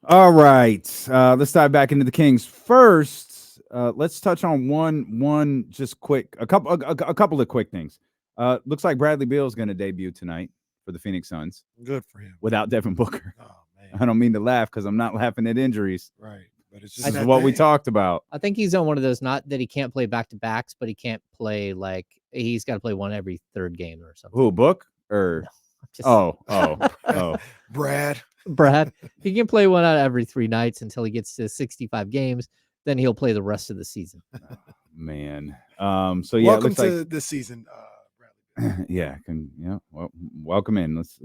All right. Let's dive back into the Kings. First, let's touch on one just quick a couple of quick things. Looks like Bradley Beal is going to debut tonight for the Phoenix Suns Good for him. without Devin Booker. Oh I man, don't mean to laugh because I'm not laughing at injuries. right. But it's This just is that what we thing. talked about. I think he's on one of those. Not that he can't play back to backs, but he can't play like he's got to play one every third game or something. Who, Book No, or just oh. Brad. Brad. He can play one out every 3 nights until he gets to 65 games. Then he'll play the rest of the season. Man. So yeah, it Welcome looks like to this season, Bradley. well, welcome in. Let's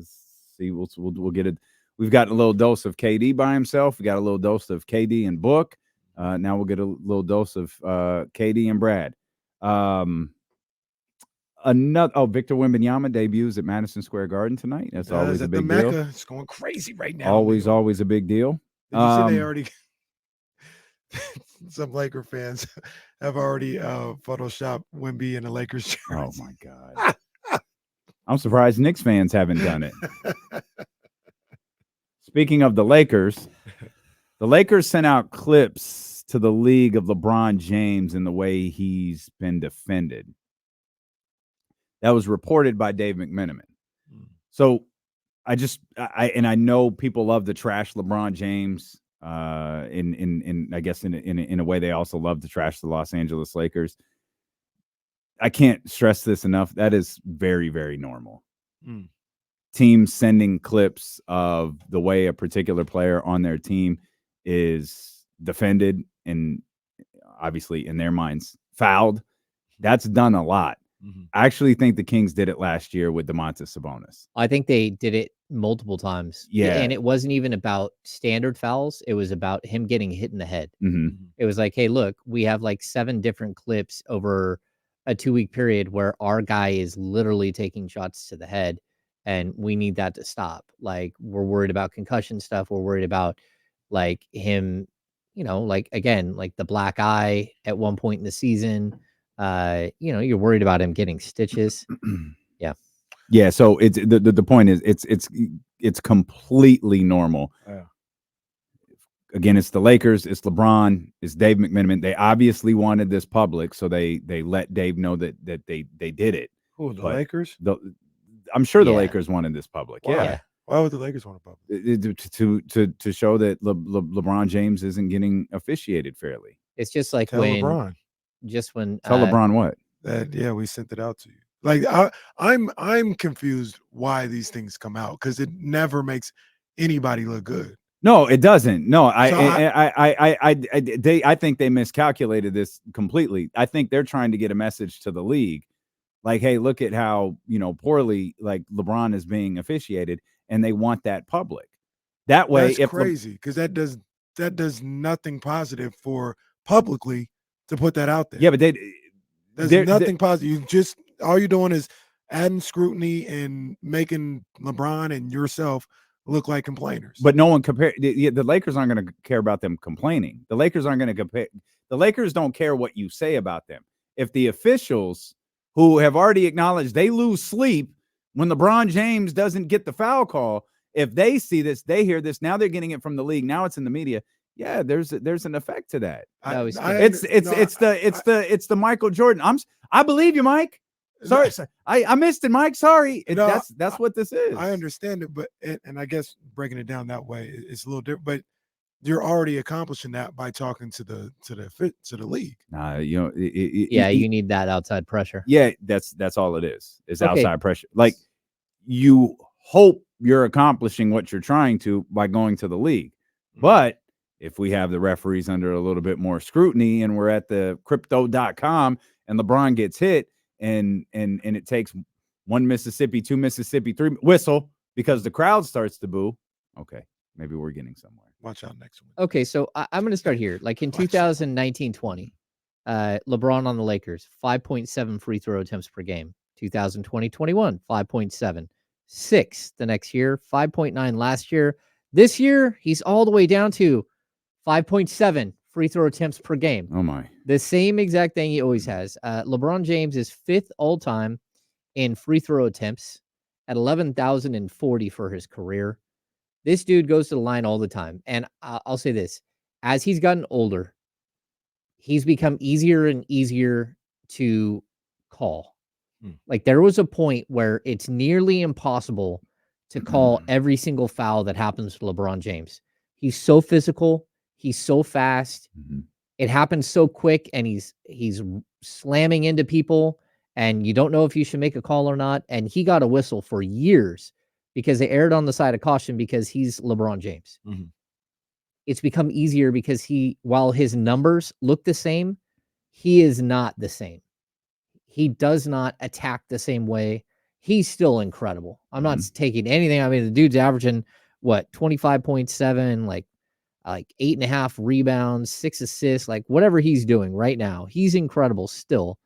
see. We'll get it. We've got a little dose of KD by himself. We got a little dose of KD and Book. Now we'll get a little dose of KD and Brad. Victor Wembanyama debuts at Madison Square Garden tonight. That's always a At the big deal. Mecca, it's going crazy right now. Always Leo. a big deal. Did you see they already? Some Laker fans have already photoshopped Wemby in the Lakers jersey. Oh my God. I'm surprised Knicks fans haven't done it. Speaking of the Lakers sent out clips to the league of LeBron James and the way he's been defended. That was reported by Dave McMenamin. So I know people love to trash LeBron James. In I guess in a way they also love to trash the Los Angeles Lakers. I can't stress this enough. That is very, very normal. Teams sending clips of the way a particular player on their team is defended and obviously in their minds fouled. That's done a lot. I actually think the Kings did it last year with Domantas Sabonis. I think they did it multiple times. Yeah. And it wasn't even about standard fouls. It was about him getting hit in the head. Mm-hmm. It was like, hey, look, we have like 7 different clips over a 2-week period where our guy is literally taking shots to the head, and we need that to stop. Like, we're worried about concussion stuff. We're worried about like him, like again, like the black eye at one point in the season. You're worried about him getting stitches. Yeah. So it's the point is it's completely normal. Yeah. Again, it's the Lakers, it's LeBron, it's Dave McMenamin. They obviously wanted this public, so they let Dave know that they did it. Who, the But Lakers? I'm sure the Yeah. Lakers wanted this public. Why? Yeah. Why would the Lakers want to public? To show that LeBron James isn't getting officiated fairly. It's just like Tell LeBron. when Tell LeBron what? That we sent it out to you. Like I'm confused why these things come out because it never makes anybody look good. No, it doesn't. No, So I think they miscalculated this completely. I think they're trying to get a message to the league, like, hey, look at how poorly like LeBron is being officiated, and they want that public. That way, That's crazy because that does nothing positive for publicly to put that out there. Yeah, but there's nothing positive. You just all you're doing is adding scrutiny and making LeBron and yourself look like complainers. But no one the Lakers aren't going to care about them complaining. The Lakers aren't going to compare. The Lakers don't care what you say about them. If the officials who have already acknowledged they lose sleep when LeBron James doesn't get the foul call, if they see this, they hear this, now they're getting it from the league. Now it's in the media. Yeah, there's an effect to that. It's the Michael Jordan. I believe you, Mike. Sorry, I missed it, Mike. Sorry. That's what this is. I understand it, but and I guess breaking it down that way it's a little different. But you're already accomplishing that by talking to the league. You need that outside pressure. Yeah, that's all it is. Is outside pressure. Like you hope you're accomplishing what you're trying to by going to the league, but if we have the referees under a little bit more scrutiny and we're at the crypto.com and LeBron gets hit and it takes 1 Mississippi, 2 Mississippi, 3 whistle because the crowd starts to boo. Okay, maybe we're getting somewhere. Watch out next one. Okay, so I'm going to start here. Like in 2019-20, LeBron on the Lakers, 5.7 free throw attempts per game. 2020-21, 5.7. 6 the next year, 5.9 last year. This year, he's all the way down to 5.7 free throw attempts per game. Oh, my. The same exact thing he always has. LeBron James is 5th all-time in free throw attempts at 11,040 for his career. This dude goes to the line all the time. And I'll say this, as he's gotten older, he's become easier and easier to call. Like there was a point where it's nearly impossible to call every single foul that happens to LeBron James. He's so physical. He's so fast. It happens so quick, and he's slamming into people, and you don't know if you should make a call or not. And he got a whistle for years because they erred on the side of caution because he's LeBron James. It's become easier because while his numbers look the same, he is not the same. He does not attack the same way. He's still incredible. I'm not taking anything. I mean, the dude's averaging what, 25.7, like 8.5 rebounds, 6 assists, like whatever he's doing right now. He's incredible still,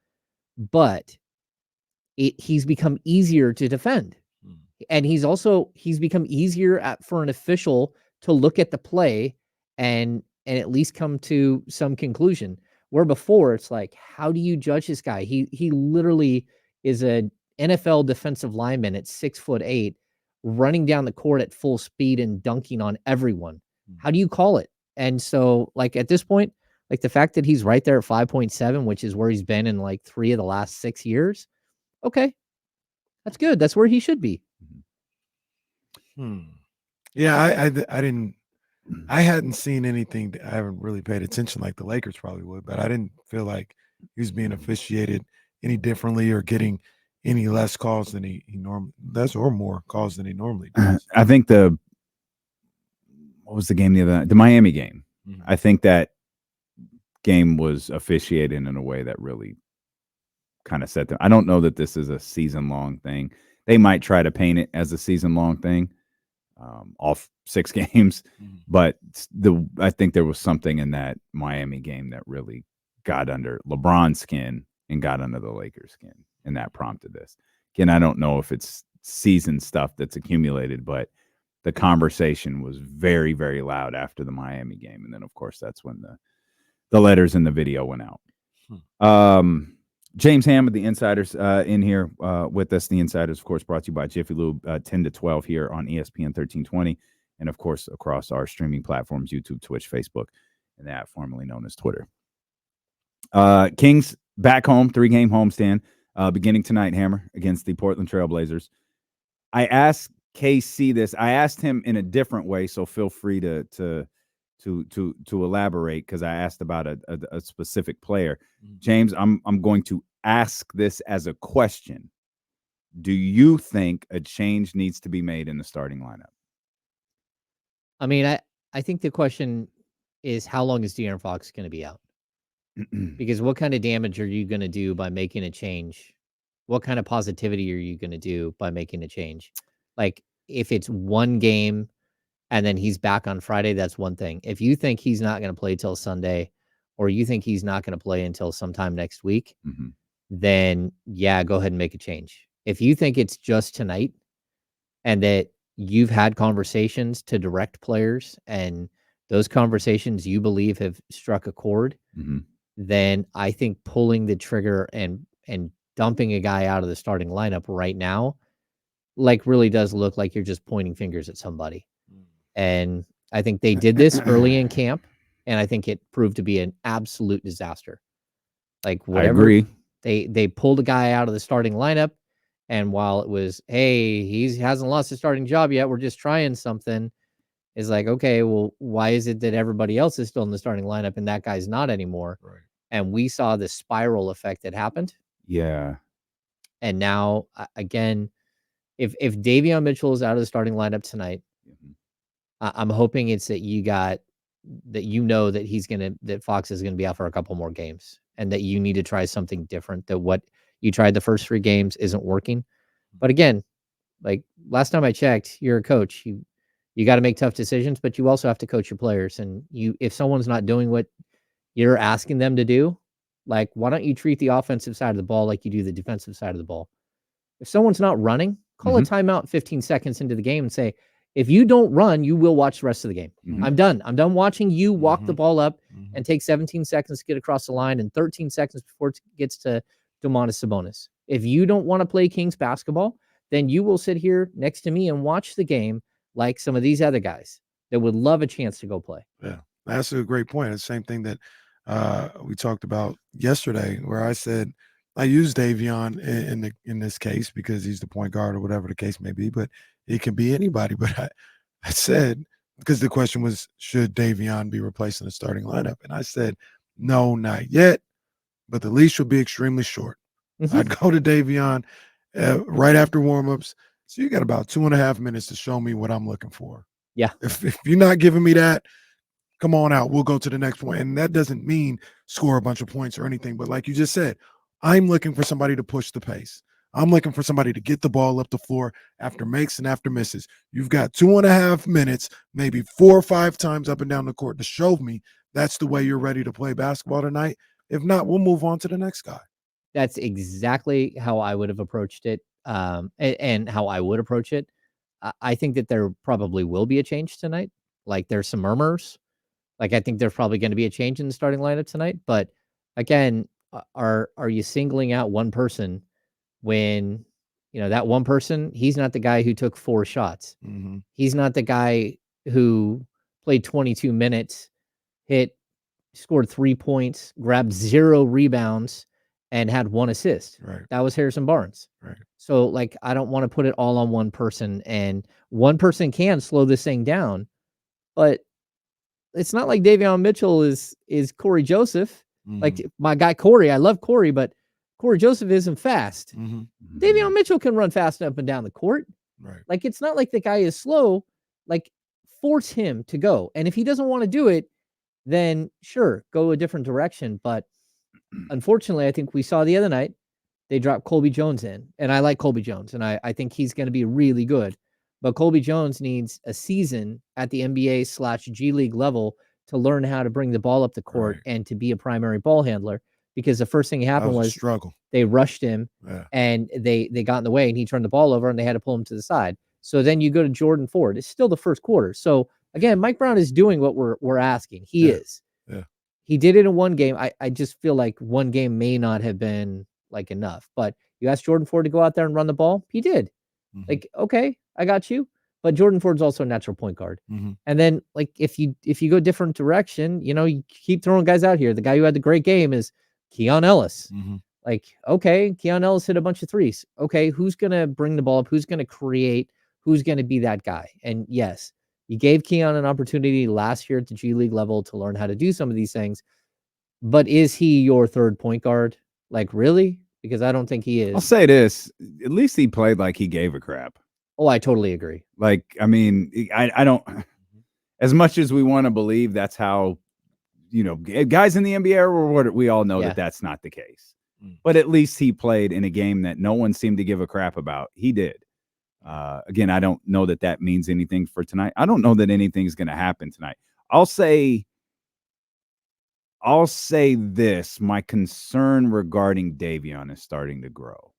but he's become easier to defend. And he's become easier for an official to look at the play and at least come to some conclusion. Where before it's like, how do you judge this guy? He literally is a NFL defensive lineman at 6'8", running down the court at full speed and dunking on everyone. How do you call it? And so, like at this point, like the fact that he's right there at 5.7, which is where he's been in like 3 of the last 6 years. Okay, that's good. That's where he should be. Yeah, I hadn't seen anything. I haven't really paid attention like the Lakers probably would, but I didn't feel like he was being officiated any differently or getting any less calls than he normally does, or more calls than he normally does. I think what was the game the other night? The Miami game. I think that game was officiated in a way that really kind of set them. I don't know that this is a season-long thing. They might try to paint it as a season-long thing. Off 6 games, but I think there was something in that Miami game that really got under LeBron's skin and got under the Lakers' skin, and that prompted this. Again, I don't know if it's season stuff that's accumulated, but the conversation was very, very loud after the Miami game, and then of course that's when the letters in the video went out. James Hammond, the Insiders, in here with us. The Insiders, of course, brought to you by Jiffy Lube, 10 to 12 here on ESPN 1320, and, of course, across our streaming platforms, YouTube, Twitch, Facebook, and that formerly known as Twitter. Kings back home, 3-game homestand, beginning tonight, Hammer, against the Portland Trail Blazers. I asked KC this. I asked him in a different way, so feel free to elaborate, because I asked about a specific player. James, I'm going to ask this as a question. Do you think a change needs to be made in the starting lineup? I mean, I think the question is, how long is De'Aaron Fox going to be out? Because what kind of damage are you going to do by making a change? What kind of positivity are you going to do by making a change? Like, if it's one game and then he's back on Friday, that's one thing. If you think he's not going to play till Sunday, or you think he's not going to play until sometime next week, then yeah, go ahead and make a change. If you think it's just tonight and that you've had conversations to direct players and those conversations you believe have struck a chord, then I think pulling the trigger and dumping a guy out of the starting lineup right now, like, really does look like you're just pointing fingers at somebody. And I think they did this early in camp, and I think it proved to be an absolute disaster. Like, whatever, I agree. They pulled a guy out of the starting lineup, and while it was, hey, he hasn't lost his starting job yet, we're just trying something, is like, okay, well, why is it that everybody else is still in the starting lineup and that guy's not anymore? Right. And we saw the spiral effect that happened. Yeah. And now, again, if Davion Mitchell is out of the starting lineup tonight, I'm hoping it's that that Fox is gonna be out for a couple more games, and that you need to try something different. That what you tried the first 3 games isn't working. But again, like last time I checked, you're a coach. You got to make tough decisions, but you also have to coach your players. And if someone's not doing what you're asking them to do, like, why don't you treat the offensive side of the ball like you do the defensive side of the ball? If someone's not running, call a timeout 15 seconds into the game and say, if you don't run, you will watch the rest of the game. I'm done. I'm done watching you walk the ball up and take 17 seconds to get across the line and 13 seconds before it gets to Domantas Sabonis. If you don't want to play Kings basketball, then you will sit here next to me and watch the game like some of these other guys that would love a chance to go play. Yeah, that's a great point. It's the same thing that we talked about yesterday, where I said I use Davion in this case because he's the point guard or whatever the case may be, but it can be anybody. But I said, because the question was, should Davion be replaced in the starting lineup? And I said, no, not yet, but the leash will be extremely short. I'd go to Davion right after warmups. So you got about 2.5 minutes to show me what I'm looking for. Yeah. If you're not giving me that, come on out. We'll go to the next point. And that doesn't mean score a bunch of points or anything. But like you just said, I'm looking for somebody to push the pace. I'm looking for somebody to get the ball up the floor after makes and after misses. You've got 2.5 minutes, maybe 4 or 5 times up and down the court to show me that's the way you're ready to play basketball tonight. If not, we'll move on to the next guy. That's exactly how I would have approached it, and how I would approach it. I think that there probably will be a change tonight. Like, there's some murmurs. Like, I think there's probably going to be a change in the starting lineup tonight. But again, are you singling out one person when, that one person, he's not the guy who took 4 shots. Mm-hmm. He's not the guy who played 22 minutes, scored 3 points, grabbed 0 rebounds, and had 1 assist. Right. That was Harrison Barnes. Right. So, like, I don't want to put it all on one person, and one person can slow this thing down, but it's not like Davion Mitchell is Corey Joseph. Mm-hmm. Like, my guy Corey, I love Corey, but Corey Joseph isn't fast. Mm-hmm. Davion Mitchell can run fast up and down the court. Right. Like, it's not like the guy is slow. Like, force him to go. And if he doesn't want to do it, then sure, go a different direction. But unfortunately, I think we saw the other night, they dropped Colby Jones in. And I like Colby Jones, and I think he's going to be really good. But Colby Jones needs a season at the NBA/G League level to learn how to bring the ball up the court and to be a primary ball handler. Because the first thing that happened was struggle. They rushed him, and they got in the way, and he turned the ball over, and they had to pull him to the side. So then you go to Jordan Ford. It's still the first quarter. So again, Mike Brown is doing what we're asking. He is. Yeah. He did it in one game. I just feel like one game may not have been like enough. But you asked Jordan Ford to go out there and run the ball. He did. Mm-hmm. Like, okay, I got you. But Jordan Ford's also a natural point guard. Mm-hmm. And then, like, if you go different direction, you keep throwing guys out here. The guy who had the great game is Keon Ellis. Mm-hmm. Like, okay, Keon Ellis hit a bunch of threes. Okay, who's going to bring the ball up? Who's going to create? Who's going to be that guy? And yes, you gave Keon an opportunity last year at the G League level to learn how to do some of these things. But is he your third point guard? Like, really? Because I don't think he is. I'll say this. At least he played like he gave a crap. Oh, I totally agree. Like, I mean, I don't, as much as we want to believe that's how, guys in the NBA are rewarded, we all know that that's not the case. But at least he played in a game that no one seemed to give a crap about. He did. Again, I don't know that that means anything for tonight. I don't know that anything's going to happen tonight. I'll say this. My concern regarding Davion is starting to grow.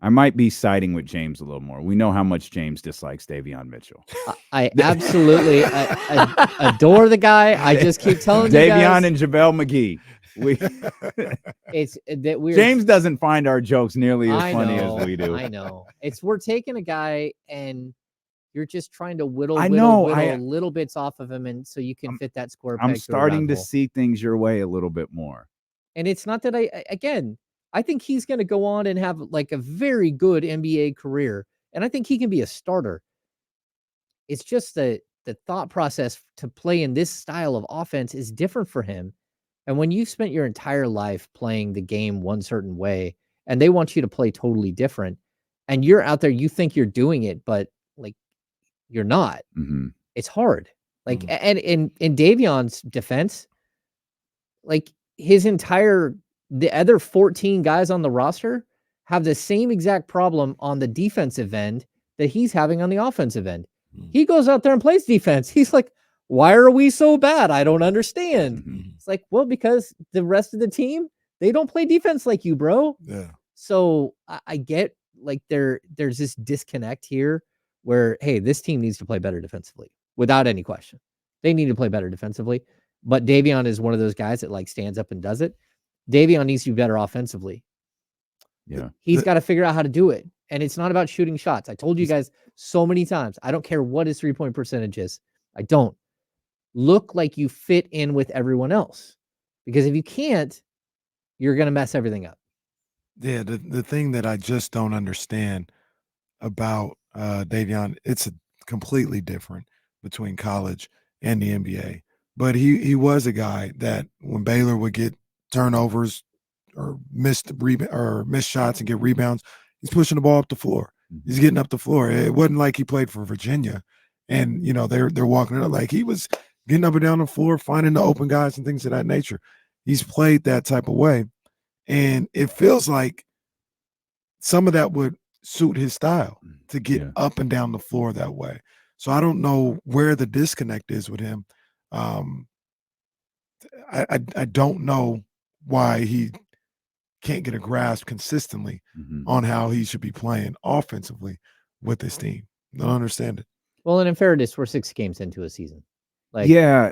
I might be siding with James a little more. We know how much James dislikes Davion Mitchell. I absolutely adore the guy. I just keep telling you guys. Davion and JaVale McGee. James doesn't find our jokes nearly as funny as we do. I know. We're taking a guy and you're just trying to whittle little bits off of him, and so you can fit that square peg. I'm starting to see things your way a little bit more. And it's not that I think he's going to go on and have like a very good NBA career, and I think he can be a starter. It's just the thought process to play in this style of offense is different for him. And when you've spent your entire life playing the game one certain way, and they want you to play totally different, and you're out there, you think you're doing it, but like you're not. Mm-hmm. It's hard. Like, and in Davion's defense, like the other 14 guys on the roster have the same exact problem on the defensive end that he's having on the offensive end. He goes out there and plays defense. He's like, why are we so bad? I don't understand. It's like, well, because the rest of the team, they don't play defense like you, bro. Yeah. So I get like there's this disconnect here where, hey, this team needs to play better defensively without any question. They need to play better defensively. But Davion is one of those guys that like stands up and does it. Davion needs to be better offensively. Yeah. He's got to figure out how to do it. And it's not about shooting shots. I told you guys so many times, I don't care what his 3-point percentage is. I don't. Look like you fit in with everyone else. Because if you can't, you're going to mess everything up. Yeah, the thing that I just don't understand about Davion, it's completely different between college and the NBA. But he was a guy that when Baylor would get turnovers or missed shots and get rebounds, he's pushing the ball up the floor. He's getting up the floor. It wasn't like he played for Virginia, and they're walking it up. Like, he was getting up and down the floor, finding the open guys and things of that nature. He's played that type of way, and it feels like some of that would suit his style to get up and down the floor that way. So I don't know where the disconnect is with him. I don't know why he can't get a grasp consistently on how he should be playing offensively with this team. I don't understand it. Well, and in fairness, we're 6 games into a season. Like, yeah,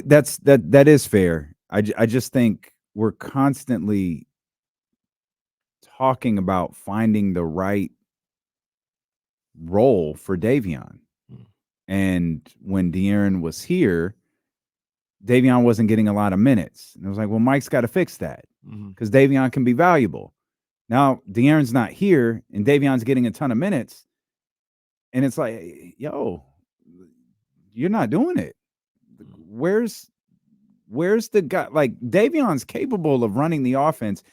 that is fair. I just think we're constantly talking about finding the right role for Davion. And when De'Aaron was here, Davion wasn't getting a lot of minutes. And I was like, well, Mike's got to fix that because Davion can be valuable. Now, De'Aaron's not here, and Davion's getting a ton of minutes. And it's like, yo, you're not doing it. Where's the guy? Like, Davion's capable of running the offense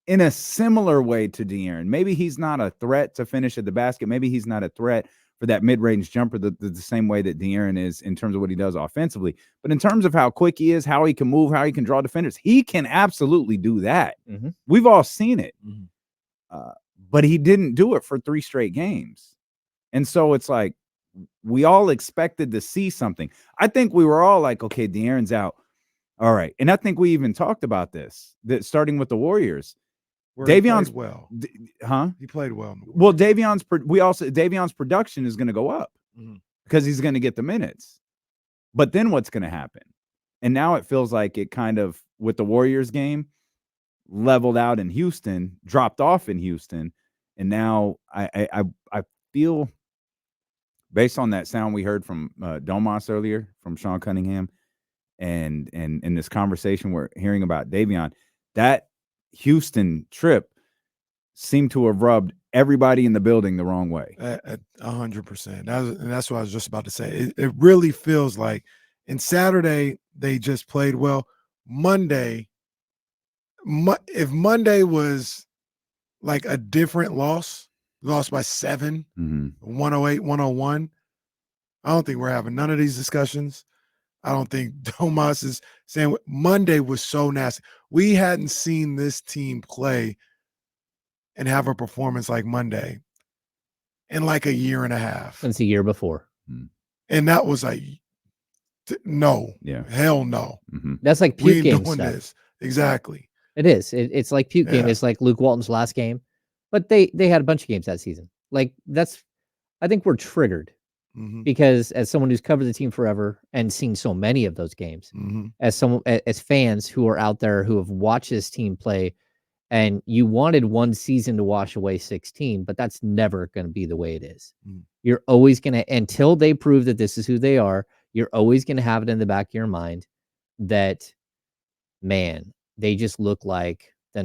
in a similar way to De'Aaron. Maybe he's not a threat to finish at the basket. Maybe he's not a threat for that mid-range jumper the same way that De'Aaron is in terms of what he does offensively. But in terms of how quick he is, how he can move, how he can draw defenders, he can absolutely do that. We've all seen it. But he didn't do it for 3 straight games. And so it's like we all expected to see something. I think we were all like, okay, De'Aaron's out. All right. And I think we even talked about this, that starting with the Warriors. Davion's well. He played well. Well, Davion's production is going to go up because he's going to get the minutes. But then what's going to happen? And now it feels like it kind of, with the Warriors game, leveled out in Houston, dropped off in Houston. And now I feel, based on that sound we heard from Domas earlier, from Sean Cunningham, and in this conversation we're hearing about Davion, that Houston trip seemed to have rubbed everybody in the building the wrong way. 100%. That's what I was just about to say. It really feels like, and Saturday they just played well. Monday, if Monday was like a different lost by 7, 108, 101, I don't think we're having none of these discussions. I don't think Domas is saying Monday was so nasty. We hadn't seen this team play and have a performance like Monday in like a year and a half. Since a year before. And that was like, no. Yeah. Hell no. That's like We puke ain't game doing stuff. this. Exactly. It is. It's like puke game. It's like Luke Walton's last game. But they had a bunch of games that season. Like, I think we're triggered. Because as someone who's covered the team forever and seen so many of those games, as fans who are out there who have watched this team play, and you wanted one season to wash away 16, but that's never going to be the way it is. You're always going to, until they prove that this is who they are, you're always going to have it in the back of your mind that, man, they just look like the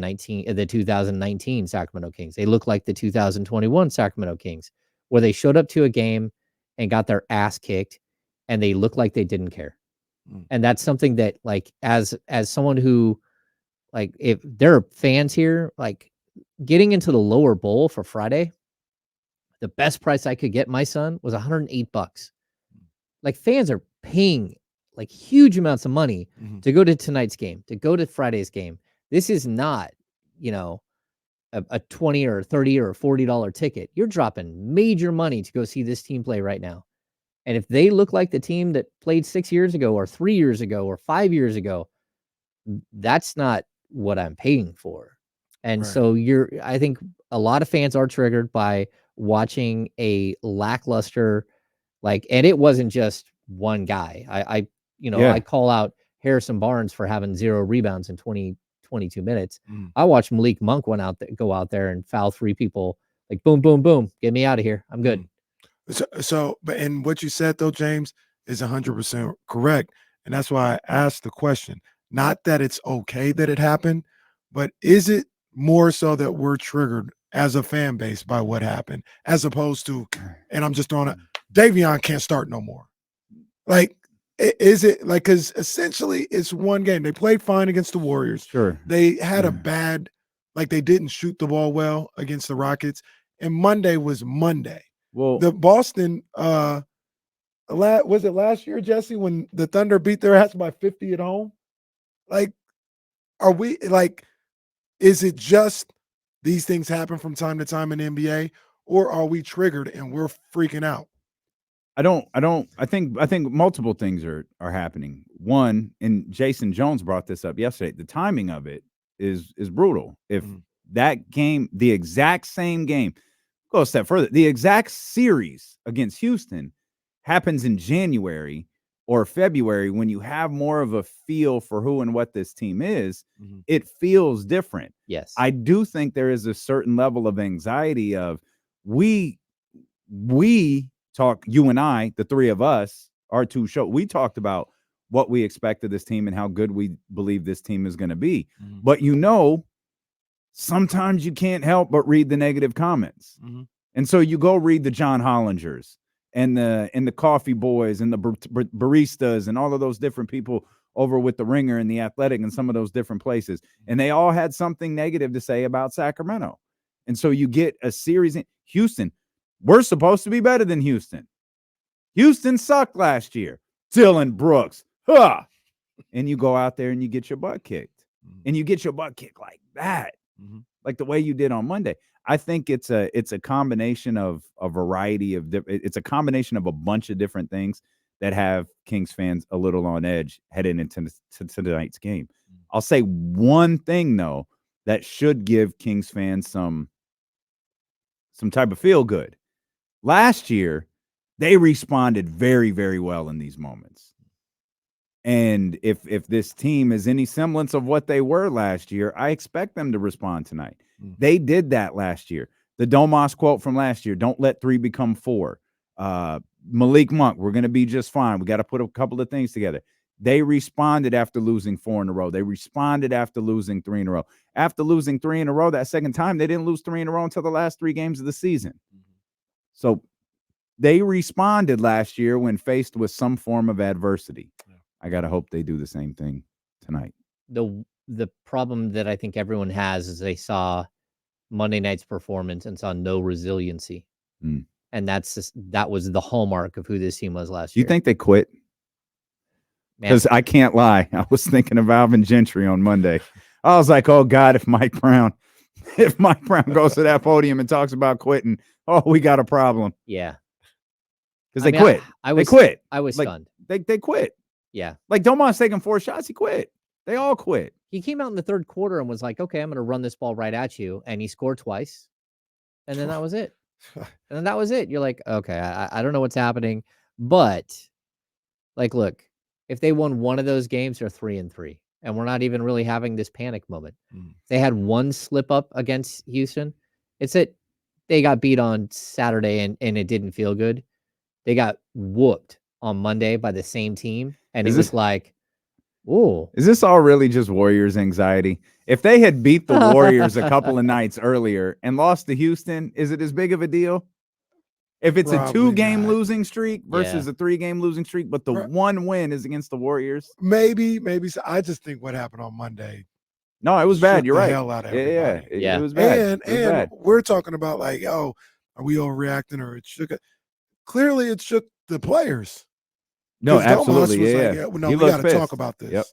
2019 Sacramento Kings. They look like the 2021 Sacramento Kings, where they showed up to a game and got their ass kicked, and they look like they didn't care. And that's something that, like, as someone who, like, if there are fans here, like, getting into the lower bowl for Friday, the best price I could get my son was $108. Like, fans are paying like huge amounts of money to go to tonight's game, to go to Friday's game. This is not, a $20 or $30 or $40 ticket. You're dropping major money to go see this team play right now. And if they look like the team that played 6 years ago or 3 years ago or 5 years ago, that's not what I'm paying for. And so I think a lot of fans are triggered by watching a lackluster, like, and it wasn't just one guy. I call out Harrison Barnes for having 0 rebounds in 22 minutes. I watched Malik Monk go out there and foul 3 people Like boom, boom, boom, get me out of here. I'm good. But and what you said though, James, is 100% correct, and that's why I asked the question. Not that it's okay that it happened, but is it more so that we're triggered as a fan base by what happened, as opposed to, and I'm just throwing it, Davion can't start no more. Like, is it like, because essentially it's one game. They played fine against the Warriors. Sure. They had a bad, like they didn't shoot the ball well against the Rockets, and Monday was Monday. Well, The Boston, was it last year, Jesse, when the Thunder beat their ass by 50 at home? Like, are we like, is it just these things happen from time to time in the NBA, or are we triggered and we're freaking out? I think multiple things are happening. One, and Jason Jones brought this up yesterday, the timing of it is brutal. If that game, the exact same game, go a step further, the exact series against Houston happens in January or February, when you have more of a feel for who and what this team is, it feels different. Yes. I do think there is a certain level of anxiety of we talk, you and I, the three of us, our two shows, we talked about what we expect of this team and how good we believe this team is going to be. But sometimes you can't help but read the negative comments. And so you go read the John Hollingers and the coffee boys and the baristas and all of those different people over with the Ringer and the Athletic and some of those different places. And they all had something negative to say about Sacramento. And so you get a series in Houston. We're supposed to be better than Houston. Houston sucked last year. Dylan Brooks. Huh. And you go out there and you get your butt kicked. And you get your butt kicked like that. Like the way you did on Monday. I think it's a combination of a variety of it's a combination of a bunch of different things that have Kings fans a little on edge heading into tonight's game. I'll say one thing though that should give Kings fans some type of feel good. Last year, they responded very, very well in these moments. And if this team is any semblance of what they were last year, I expect them to respond tonight. They did that last year. The Domas quote from last year, don't let 3 become 4. Malik Monk, we're going to be just fine. We got to put a couple of things together. They responded after losing 4 in a row. They responded after losing 3 in a row. After losing 3 in a row, that second time, they didn't lose 3 in a row until the last 3 games of the season. So they responded last year when faced with some form of adversity. I got to hope they do the same thing tonight. The problem that I think everyone has is they saw Monday night's performance and saw no resiliency. And that was the hallmark of who this team was last year. You think they quit? Because I can't lie. I was thinking of Alvin Gentry on Monday. I was like, oh, God, if Mike Brown goes to that podium and talks about quitting, oh, we got a problem. Yeah. Because they quit. They quit. I was stunned. They quit. Yeah. Like Domas taking 4 shots, he quit. They all quit. He came out in the third quarter and was like, okay, I'm going to run this ball right at you. And he scored twice. And then that was it. And then that was it. You're like, okay, I don't know what's happening. But, like, look, if they won one of those games, they're 3-3. And we're not even really having this panic moment. They had one slip up against Houston. It's that they got beat on Saturday and it didn't feel good. They got whooped on Monday by the same team. And it was like, ooh. Is this all really just Warriors anxiety? If they had beat the Warriors a couple of nights earlier and lost to Houston, is it as big of a deal? If it's Probably a 2-game not. losing streak versus a 3-game losing streak, but the one win is against the Warriors? Maybe. So I just think what happened on Monday. No, it was bad. You're right. Hell out of everybody. It was bad. And we're talking about like, oh, are we overreacting or it shook it? Clearly, it shook the players. No, absolutely. No, we got to talk about this. Yep.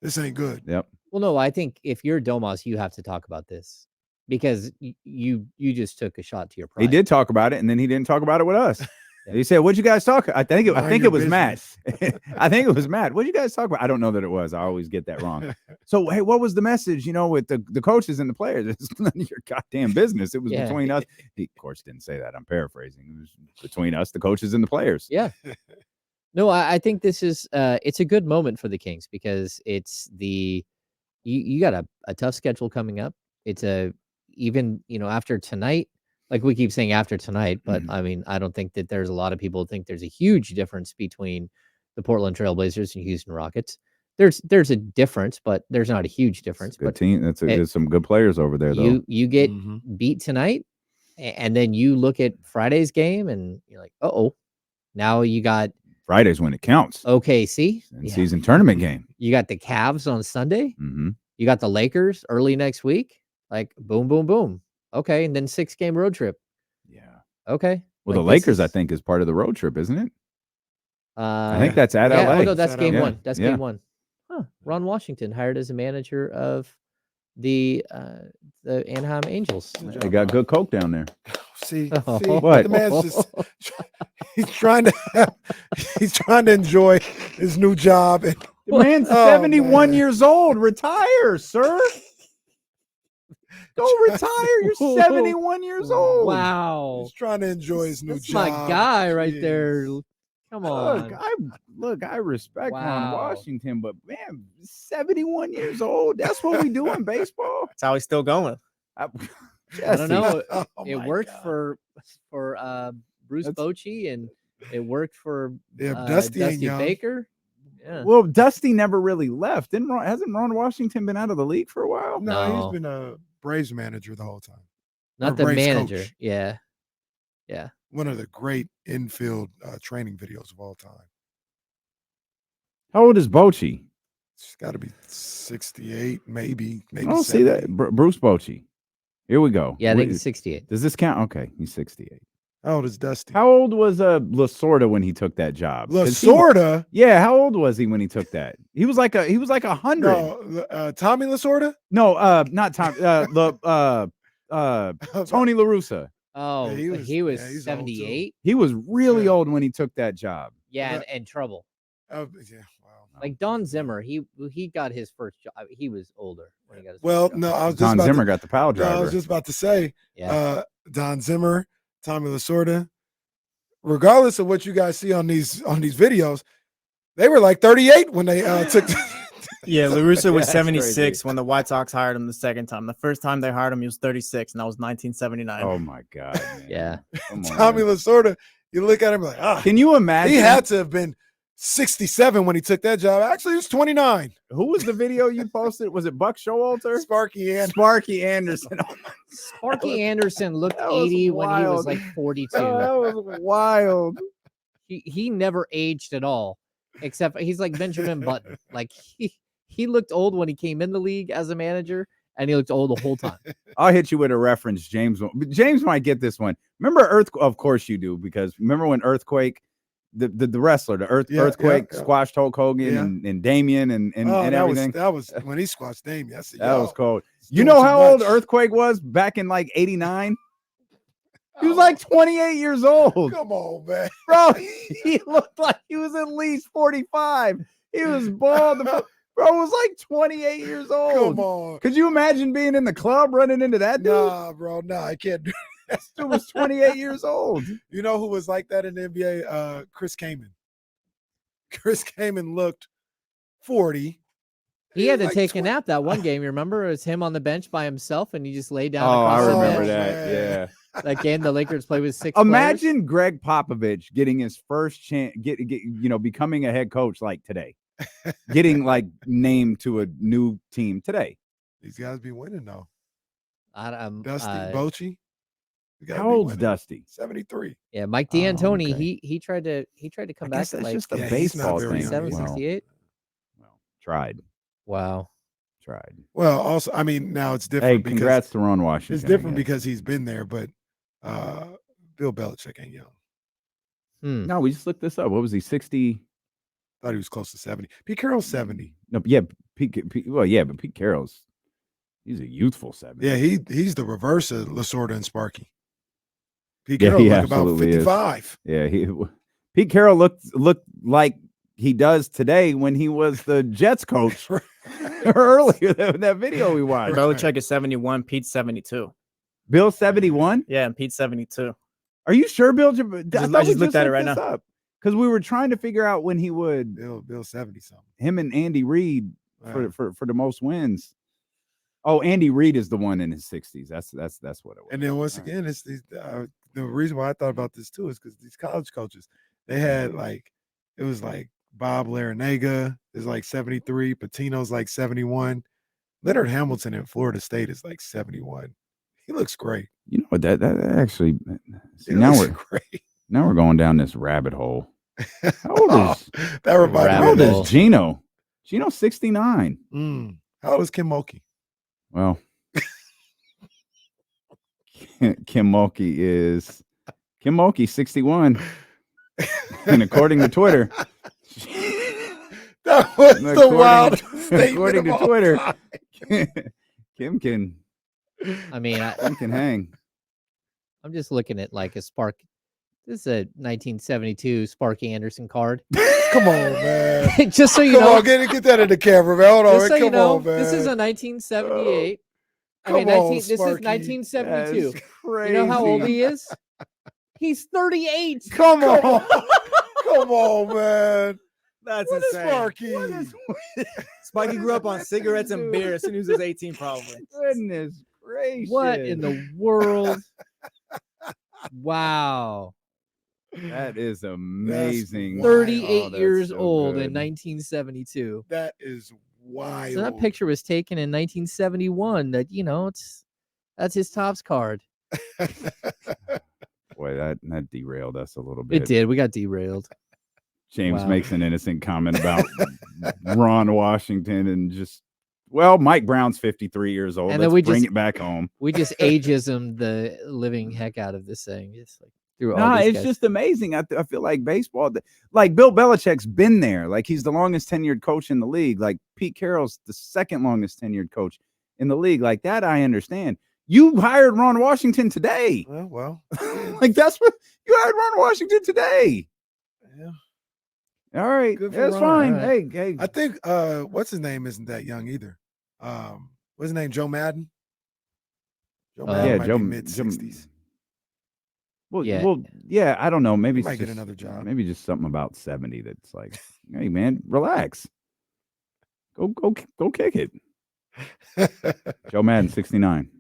This ain't good. Yep. Well, no, I think if you're Domas, you have to talk about this because you just took a shot to your pride. He did talk about it, and then he didn't talk about it with us. He said, "What'd you guys talk?" I think it was Matt. I think it was Matt. What'd you guys talk about? I don't know that it was. I always get that wrong. So, hey, what was the message? With the coaches and the players, it's none of your goddamn business. It was between us. He, of course, didn't say that. I'm paraphrasing. It was between us, the coaches, and the players. Yeah. No, I think this is it's a good moment for the Kings because it's you got a tough schedule coming up. It's even after tonight, like we keep saying after tonight, but Mhm. I mean, I don't think that there's a lot of people who think there's a huge difference between the Portland Trailblazers and Houston Rockets. There's a difference, but there's not a huge difference. Good But team. There's some good players over there, though. you get Mhm. beat tonight, and then you look at Friday's game, and you're like, oh, now you got Fridays when it counts. OKC, And season tournament game. you got the Cavs on Sunday, Mm-hmm. you got the Lakers early next week. Like boom, boom, boom. Okay, and then 6-game road trip. Yeah. Okay. Well, Like, the Lakers, I think, is part of the road trip, isn't it? I think that's at yeah. LA. Oh no, that's At game LA. one. That's game one. Huh. Ron Washington hired as a manager of the Anaheim Angels. They got good coke down there. See, What? the man's just he's trying to enjoy his new job. And The man's Oh, 71 man. years old. Retire, sir. Go retire. You're 71 years old. Wow. he's trying to enjoy his new That's job. my guy right Jeez. there. Come on. I respect Ron Wow. Washington, but man, 71 years old. That's what we do in baseball. That's how he's still going. I don't know. Oh, It my worked God. for Bruce That's- Bochy, and it worked for Yeah, Dusty ain't young. Baker. Yeah. Well, Dusty never really left. Hasn't Ron Washington been out of the league for a while? No, No. he's been a Braves manager the whole time. Not or the Braves manager. coach. Yeah. Yeah. One of the great infield training videos of all time. How old is Bochy? It's got to be 68, maybe. I don't see that. 70. Bruce Bochy. Here we go. Yeah, I think Wait, it's 68. does this count? Okay, he's 68. How old is Dusty? How old was Lasorda when he took that job? 'Cause he- Lasorda? Yeah, how old was he when he took that? He was like 100. No, Tommy Lasorda? No, not Tom. Tony La Russa. Oh, he was- he was yeah, he's old, too. 78. He was really Yeah. old when he took that job. Yeah, But- and trouble. Oh, yeah, wow. Like Don Zimmer, he got his first job. He was older when he got his Well, first job. no, I was just Don about Zimmer to, got the pile no, I driver. was just about to say, Yeah. Don Zimmer, Tommy Lasorda, regardless of what you guys see on these videos, they were like 38 when they took. Yeah, LaRussa was That's 76 crazy. when the White Sox hired him the second time. The first time they hired him, he was 36, and that was 1979. Oh my god. Man. Yeah. Come on, Tommy man. Lasorda, you look at him like, Can you imagine? he had to have been 67 when he took that job. Actually, he was 29. Who was the video you posted? Was it Buck Showalter? Sparky and Sparky Anderson. Oh my Sparky Anderson looked that was 80 when he was wild. like 42. God, that was wild. He never aged at all, except he's like Benjamin Button. Like he looked old when he came in the league as a manager, and he looked old the whole time. I'll hit you with a reference. James might get this one. Remember Of course you do, because remember when Earthquake, the wrestler, Earthquake yeah. squashed Hulk Hogan Yeah. and Damien and that everything. that was when he squashed Damien. I said, That was "Yo, cold. he's You doing know too how old much." Earthquake was back in like 89? He was Oh, like 28 years old. come on, man. Bro, he looked like he was at least 45. He was bald. Bro was like 28 years old. Come on. Could you imagine being in the club running into that dude? Nah, bro. Nah, I can't do This dude was 28 years old. You know who was like that in the NBA? Chris Kaman. Chris Kaman looked 40. He had to Like take a 20 nap that one game. You remember? It was him on the bench by himself, and he just laid down. Oh, I across the remember bench. that. man. Yeah. That game, the Lakers played with 6 players. Imagine Greg Popovich getting his first chance, becoming a head coach like today, getting like named to a new team today. These guys be winning though. Dusty, Dusty, Bochy. You gotta How be old's winning. Dusty? 73. yeah, Mike Oh, D'Antoni. okay. He tried to come I back guess at that's like just a Yeah, he's not baseball very thing. young. 67, Well, 68. Well, tried. Wow. Well, also, I mean, now it's Hey, different because congrats to Ron Washington. it's I different guess. because he's been there, but Bill Belichick ain't young. Hmm. No, we just looked this up. What was he? 60? Thought he was close to 70. Pete Carroll's 70. No, but but Pete Carroll's he's a youthful 70. Yeah, he's the reverse of Lasorda and Sparky. Pete Yeah, Carroll he look about absolutely is. 55. Yeah, Pete Carroll looked like he does today when he was the Jets coach earlier. That video we watched. Belichick is 71, Pete's 72. Bill 71. Yeah, and Pete's 72. Are you sure, Bill? I just looked at it right now. Because we were trying to figure out when he would Bill 70 something. him and Andy Reid Wow. for the most wins. Oh, Andy Reid is the one in his 60s. That's what it was. And then once All right. again, it's these. The reason why I thought about this too is because these college coaches, they had like, it was like Bob Larinaga is like 73, Patino's like 71, Leonard Hamilton in Florida State is like 71. He looks great. You know what? That actually. See, He now looks we're great. going down this rabbit hole. How old is that reminded How me old of Rabbit hole. is Gino? Gino's 69. How old is Kim Mulkey? Well, Kim Mulkey 61. And according to Twitter, That was the wildest statement according of to all Twitter, time. Kim can I mean, hang. I'm just looking at like a Spark. This is a 1972 Sparky Anderson card. Come on, man. Just so you Come know, on, get that in the camera, man. Hold on, just so come you know, on, man. this is a 1978. I mean, Come on, this is Sparky. 1972. That's crazy. You know how old he is? He's 38. Come on. Come on, man. That's What is insane. Sparky? Spikey grew up on cigarettes and beer as soon as he was 18, probably. Goodness gracious. What in the world? Wow. That is amazing. wild. 38 Oh, that's years so old good. in 1972. That is wild. So that picture was taken in 1971. That, you know, that's his Topps card. Boy, that derailed us a little bit. It did. We got derailed. James Wow. makes an innocent comment about Ron Washington and just, well, Mike Brown's 53 years old. And then Let's we bring just- it back home. We just ageism the living heck out of this thing. Just like through all Nah, these it's guys. just amazing. I feel like baseball, like Bill Belichick's been there. Like he's the longest tenured coach in the league. Like Pete Carroll's the second longest tenured coach in the league. Like that, I understand. You hired Ron Washington today. Well, Like that's what you hired Ron Washington today. yeah. All right, Good for that's Ron. fine. All right. Hey, I think what's his name isn't that young either. What's his name? Joe Madden. Joe Madden yeah, might Joe be mid-60s. Well, Yeah. yeah, I don't know. Maybe He it's might get just- another job. Maybe just something about 70 that's like, hey man, relax. Go kick it. Joe Madden, 69.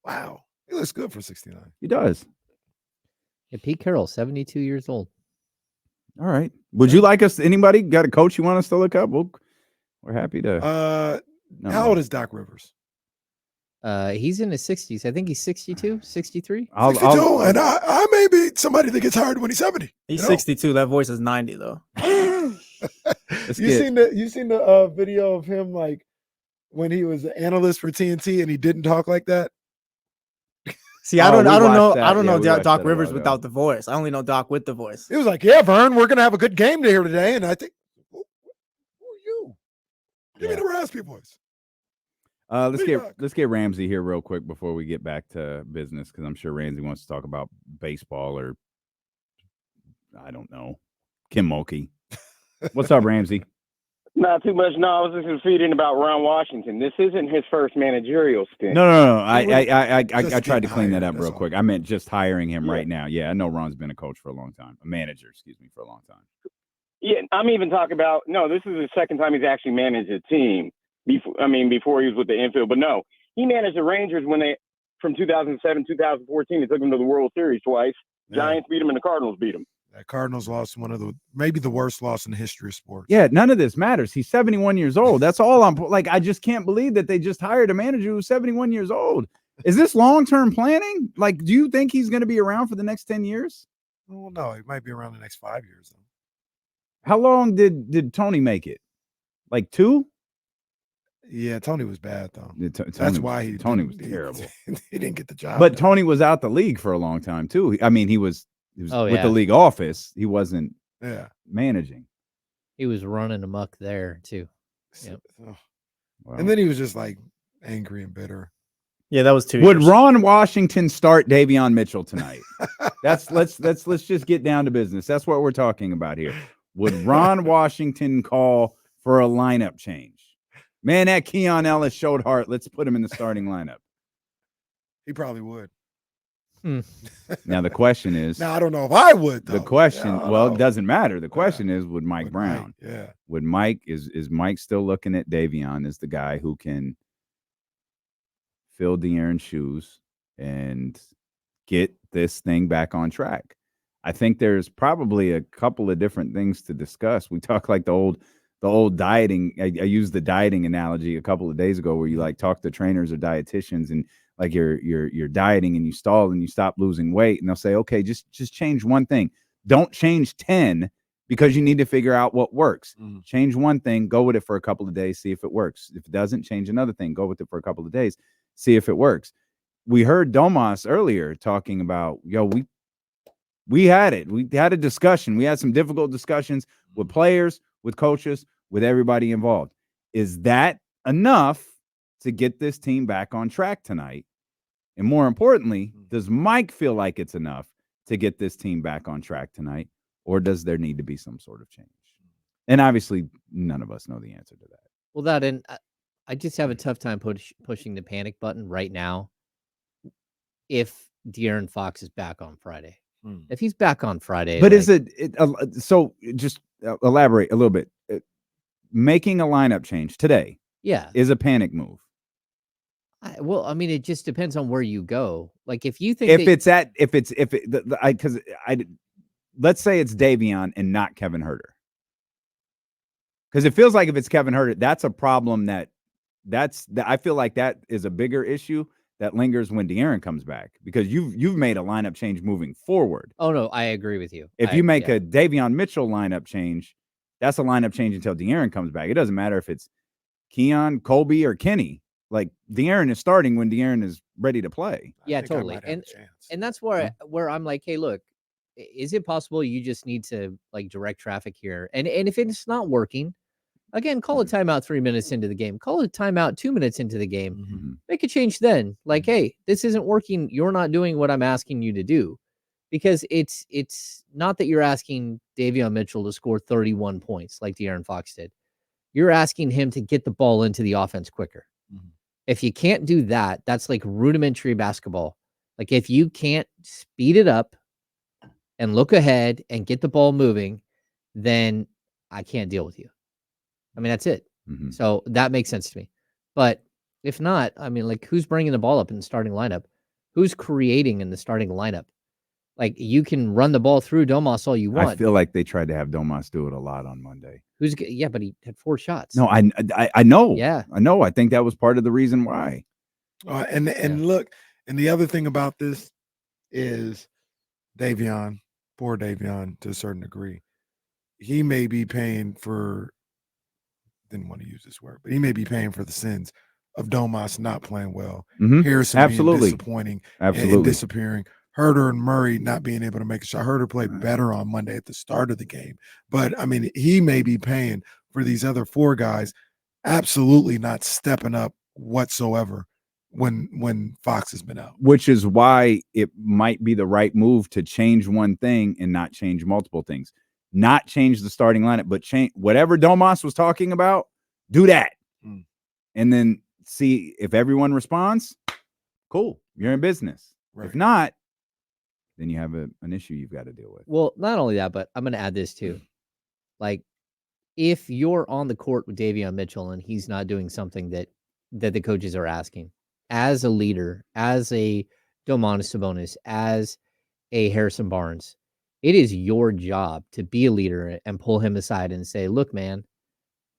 Wow, he looks good for 69. He does. Yeah, Pete Carroll, 72 years old. All right. Would you like us? Anybody got a coach you want us to look up? We're happy to. No, How old is Doc Rivers? He's in his 60s. I think he's 62, 63. 62, and I may be somebody that gets hired when he's 70. He's you know? 62. That voice is 90, though. You seen the video of him like when he was an analyst for TNT and he didn't talk like that? See, Oh, I don't we know. watched that. I don't Yeah, know we watched Doc that a Rivers while ago. without the voice. I only know Doc with the voice. He was like, "Yeah, Vern, we're gonna have a good game here today." And I think, who are you? Give me the raspy voice. Let's get Ramsey here real quick before we get back to business because I'm sure Ramsey wants to talk about baseball or I don't know, Kim Mulkey. What's up, Ramsey? Not too much. No, I was just feeding about Ron Washington. This isn't his first managerial stint. No. I Just tried to getting clean that hired, up real that's quick. I meant just hiring him Yeah. right now. Yeah, I know Ron's been a coach for a long time, a manager, excuse me, for a long time. Yeah, I'm even talking about, no, this is the second time he's actually managed a team. Before he was with the infield. But no, he managed the Rangers from 2007, 2014, they took him to the World Series twice. Yeah. Giants beat him and the Cardinals beat him. That Cardinals lost maybe the worst loss in the history of sports. Yeah, none of this matters. He's 71 years old. That's all I'm like. I just can't believe that they just hired a manager who's 71 years old. Is this long-term planning? Like, do you think he's going to be around for the next 10 years? Well, no, he might be around the next 5 years. Though. How long did Tony make it? Like 2? Yeah, Tony was bad though. Yeah, That's why Tony was didn't- terrible. He didn't get the job. But done. Tony was out the league for a long time too. I mean, he was Oh, with yeah. the league office. He wasn't Yeah. managing. He was running amok there too. Yep. So- Well, and then he was just like angry and bitter. Yeah, that was 2 would years. Ron Washington start Davion Mitchell tonight? Let's just get down to business. That's what we're talking about here. Would Ron Washington call for a lineup change? Man, that Keon Ellis showed heart. Let's put him in the starting lineup. He probably would. Now the question is, Now I don't know if I would. Though. the question. Yeah, I don't Well, know. it doesn't matter. The question is, would Mike With Brown? yeah. Would Mike is Mike still looking at Davion as the guy who can fill De'Aaron's shoes and get this thing back on track. I think there's probably a couple of different things to discuss. We talk like the old dieting. I used the dieting analogy a couple of days ago, where you like talk to trainers or dietitians, and like you're dieting and you stall and you stop losing weight, and they'll say, okay, just change one thing. Don't change 10 because you need to figure out what works. Change one thing, go with it for a couple of days, see if it works. If it doesn't, change another thing, go with it for a couple of days, see if it works. We heard Domas earlier talking about, we had it. We had a discussion. We had some difficult discussions with players, with coaches, with everybody involved. Is that enough to get this team back on track tonight? And more importantly, does Mike feel like it's enough to get this team back on track tonight? Or does there need to be some sort of change? And obviously, none of us know the answer to that. Well, that and I just have a tough time pushing the panic button right now. If De'Aaron Fox is back on Friday, if he's back on Friday, but is it so? Just elaborate a little bit. Making a lineup change today, is a panic move. Well, I mean, it just depends on where you go. Like, if you think let's say it's Davion and not Kevin Huerter. Because it feels like if it's Kevin Huerter, that's a problem I feel like that is a bigger issue that lingers when De'Aaron comes back, because you've made a lineup change moving forward. Oh, no, I agree with you. If you make a Davion Mitchell lineup change, that's a lineup change until De'Aaron comes back. It doesn't matter if it's Keon, Colby, or Kenny. Like, De'Aaron is starting when De'Aaron is ready to play. Yeah, totally. And that's where I'm like, hey, look, is it possible you just need to like direct traffic here? And if it's not working, again, call a timeout 3 minutes into the game. Call a timeout 2 minutes into the game. Make a change then. Like, hey, this isn't working. You're not doing what I'm asking you to do. Because it's not that you're asking Davion Mitchell to score 31 points like De'Aaron Fox did. You're asking him to get the ball into the offense quicker. If you can't do that, that's like rudimentary basketball. Like, if you can't speed it up and look ahead and get the ball moving, then I can't deal with you. I mean, that's it. So that makes sense to me. But if not, I mean, like, who's bringing the ball up in the starting lineup? Who's creating in the starting lineup? Like, you can run the ball through Domas all you want. I feel like they tried to have Domas do it a lot on Monday. But he had 4 shots. No, I know. Yeah. I know. I think that was part of the reason why. Look, and the other thing about this is Davion, poor Davion to a certain degree. He may be paying for, didn't want to use this word, but he may be paying for the sins of Domas not playing well. Harrison being disappointing and disappearing. Huerter and Murray not being able to make a shot. Huerter played better on Monday at the start of the game. But, I mean, he may be paying for these other 4 guys absolutely not stepping up whatsoever when Fox has been out. Which is why it might be the right move to change one thing and not change multiple things. Not change the starting lineup, but change whatever Domas was talking about, do that. And then see if everyone responds, cool, you're in business. Right. If not, then you have an issue you've got to deal with. Well, not only that, but I'm going to add this too. Like, if you're on the court with Davion Mitchell and he's not doing something that the coaches are asking, as a leader, as a Domantas Sabonis, as a Harrison Barnes, it is your job to be a leader and pull him aside and say, look, man,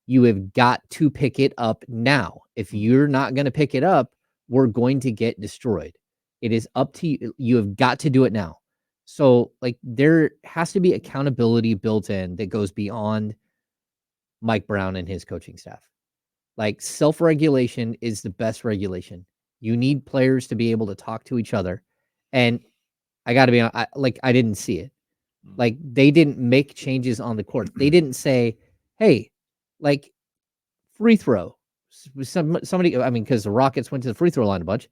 you have got to pick it up now. If you're not going to pick it up, we're going to get destroyed. It is up to you. You have got to do it now. So, like, there has to be accountability built in that goes beyond Mike Brown and his coaching staff. Like, self-regulation is the best regulation. You need players to be able to talk to each other. And I got to be honest, I didn't see it. Like, they didn't make changes on the court. They didn't say, hey, like, free throw. Somebody, I mean, because the Rockets went to the free throw line a bunch.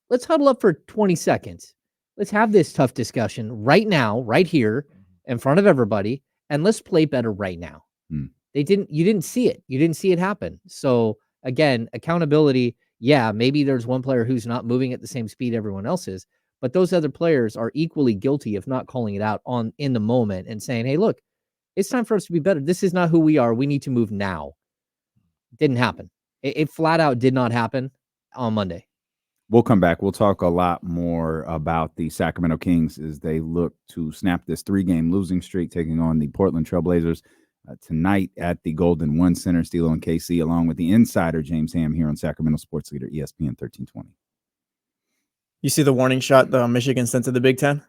Let's huddle up for 20 seconds. Let's have this tough discussion right now, right here, in front of everybody, and let's play better right now. You didn't see it. You didn't see it happen. So, again, accountability, yeah, maybe there's one player who's not moving at the same speed everyone else is, but those other players are equally guilty of not calling it out in the moment and saying, hey, look, it's time for us to be better. This is not who we are. We need to move now. Didn't happen. It flat out did not happen on Monday. We'll come back. We'll talk a lot more about the Sacramento Kings as they look to snap this 3-game losing streak, taking on the Portland Trailblazers tonight at the Golden One Center. Steelo and KC, along with the insider James Ham here on Sacramento Sports Leader ESPN 1320. You see the warning shot the Michigan sent to the Big Ten?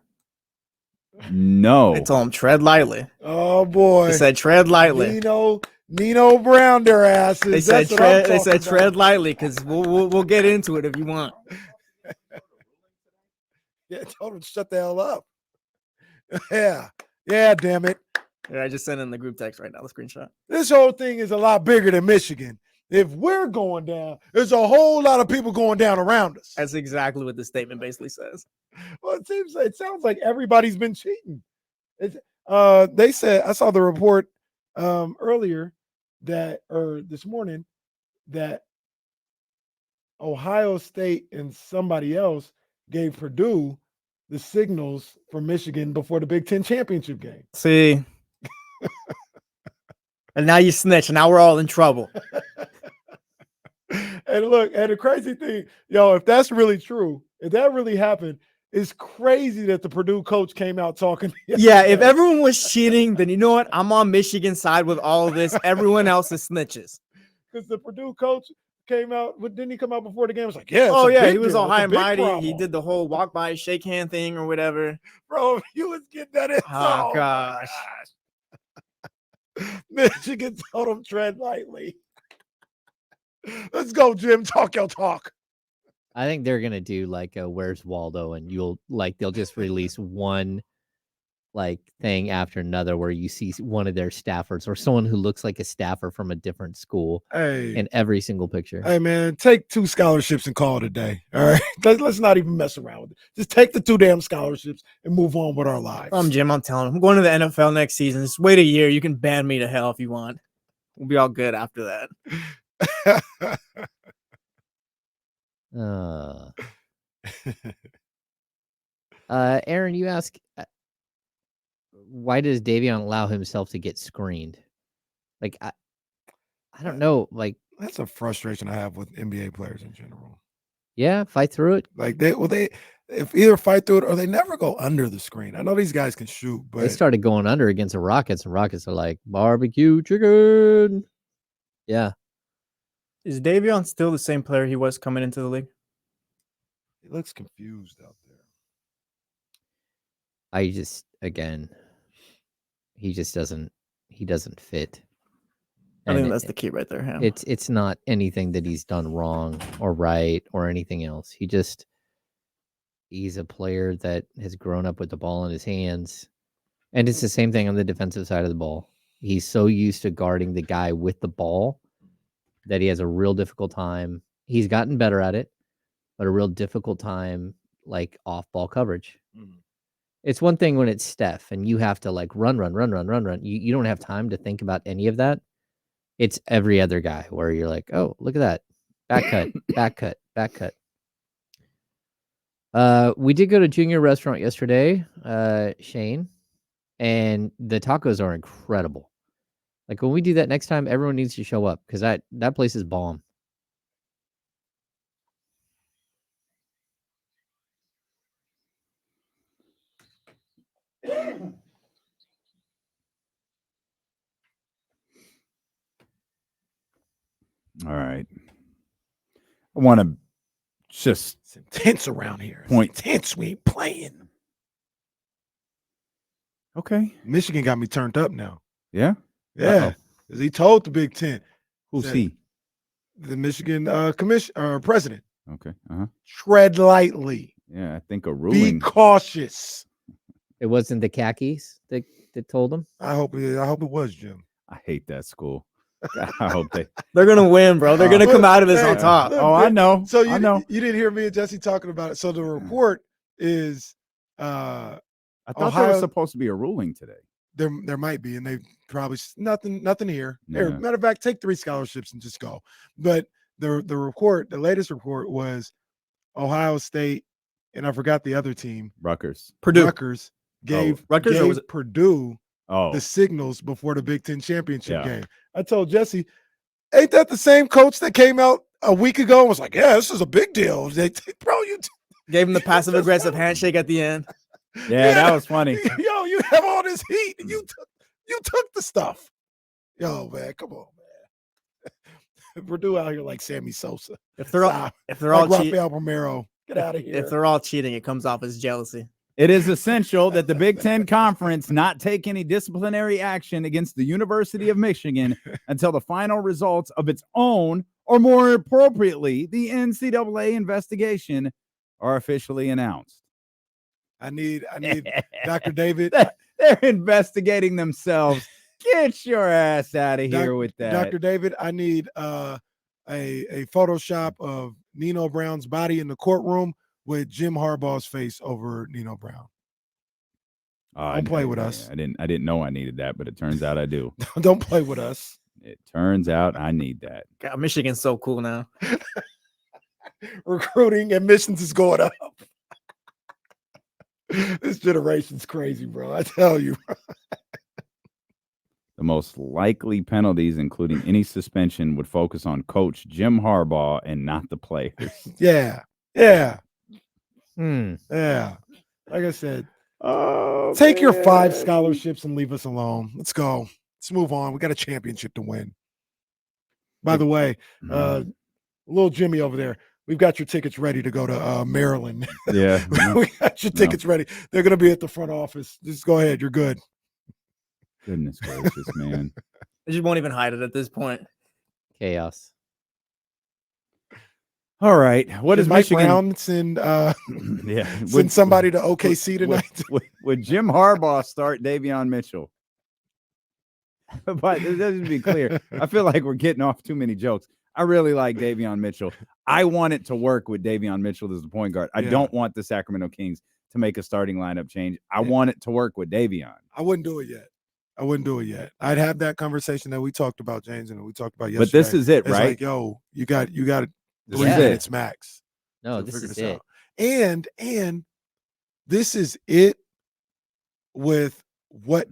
No. They told them tread lightly. Oh boy. They said tread lightly. Nino Brown their asses. They said tread. They said tread lightly because we'll get into it if you want. Yeah, told them to shut the hell up. Yeah, damn it. Yeah, I just sent in the group text right now, the screenshot. This whole thing is a lot bigger than Michigan. If we're going down, there's a whole lot of people going down around us. That's exactly what the statement basically says. Well, it sounds like everybody's been cheating. They said, I saw the report earlier this morning that Ohio State and somebody else gave Purdue the signals for Michigan before the Big Ten championship game. See, and now you snitch. Now we're all in trouble. And look, and the crazy thing, if that's really true, if that really happened, it's crazy that the Purdue coach came out talking. Yeah, if everyone was cheating, then you know what? I'm on Michigan's side with all of this. Everyone else is snitches. Because the Purdue coach came out, but didn't he come out before the game? It was like, yeah. Oh, yeah, he was deal. all high It's and a big mighty. problem. He did the whole walk by, shake hand thing or whatever. Bro, he was getting that in. Oh, gosh. Michigan told him tread lightly. Let's go, Jim. Talk your talk. I think they're gonna do like a Where's Waldo, and they'll just release one thing after another where you see one of their staffers or someone who looks like a staffer from a different school in every single picture. Hey man, take 2 scholarships and call it a day. All right. Let's not even mess around with it. Just take the 2 damn scholarships and move on with our lives. Jim, I'm telling him. I'm going to the NFL next season. Just wait a year. You can ban me to hell if you want. We'll be all good after that. Aaron, you ask, why does Davion allow himself to get screened? I don't know. That's a frustration I have with NBA players in general. Yeah, fight through it. They if either fight through it or they never go under the screen. I know these guys can shoot, but they started going under against the Rockets, and Rockets are like barbecue chicken. Yeah. Is Davion still the same player he was coming into the league? he looks confused out there. He just doesn't fit. I think that's the key right there. Ham. It's not anything that he's done wrong or right or anything else. He's a player that has grown up with the ball in his hands. And it's the same thing on the defensive side of the ball. He's so used to guarding the guy with the ball that he has a real difficult time. He's gotten better at it, but a real difficult time off ball coverage. Mm-hmm. It's one thing when it's Steph and you have to run. You don't have time to think about any of that. It's every other guy where you're like, oh, look at that. Back cut. We did go to Junior Restaurant yesterday, Shane, and the tacos are incredible. When we do that next time, everyone needs to show up because that place is bomb. All right. I want to just it's intense around here. It's intense. We ain't playing. Okay. Michigan got me turned up now. Yeah? Yeah. Because he told the Big Ten. Who's he? The Michigan president. Okay. Tread lightly. Yeah, I think a ruling. Be cautious. It wasn't the khakis that told him? I hope it was, Jim. I hate that school. I hope they're gonna win, bro. They're gonna come out of this on top. Oh, I know. So I know. You didn't hear me and Jesse talking about it. So the report is I thought there was supposed to be a ruling today. There might be, and they probably nothing here. Yeah. Here, matter of fact, take 3 scholarships and just go. But the latest report was Ohio State, and I forgot the other team. Rutgers. Rutgers gave Purdue the signals before the Big Ten championship game. I told Jesse, ain't that the same coach that came out a week ago and was like, "Yeah, this is a big deal." Bro, you Gave him the passive aggressive handshake at the end. Yeah, that was funny. Yo, you have all this heat. You took the stuff. Yo, man, come on, man. Purdue out here like Sammy Sosa. If they're all Stop. if they're Like all cheating, Rafael Romero. Get out of here. if they're all cheating, it comes off as jealousy. It is essential that the Big Ten Conference not take any disciplinary action against the University of Michigan until the final results of its own, or more appropriately, the NCAA investigation, are officially announced. I need Dr. David. They're investigating themselves. Get your ass out of here with that. Dr. David, I need a Photoshop of Nino Brown's body in the courtroom with Jim Harbaugh's face over Nino Brown. Don't play with us. I didn't know I needed that, but it turns out I do. Don't play with us. It turns out I need that. God, Michigan's so cool now. Recruiting admissions is going up. This generation's crazy, bro. I tell you. The most likely penalties, including any suspension, would focus on Coach Jim Harbaugh and not the players. Yeah. Like I said, take your 5 scholarships and leave us alone. Let's go. Let's move on. We got a championship to win. By the way, little Jimmy over there, we've got your tickets ready to go to Maryland. Yeah. We got your tickets ready. They're going to be at the front office. Just go ahead. You're good. Goodness gracious, man. They just won't even hide it at this point. Chaos. All right. What is Mike Michigan? Brown send Yeah. send somebody to OKC tonight? Would Jim Harbaugh start Davion Mitchell? But let's be clear. I feel like we're getting off too many jokes. I really like Davion Mitchell. I want it to work with Davion Mitchell as the point guard. I don't want the Sacramento Kings to make a starting lineup change. I want it to work with Davion. I wouldn't do it yet. I'd have that conversation that we talked about, James, and we talked about yesterday. But this is it, It's right? like, yo, you got This 3 is minutes max. No, to this figure is it. out. And this is it with what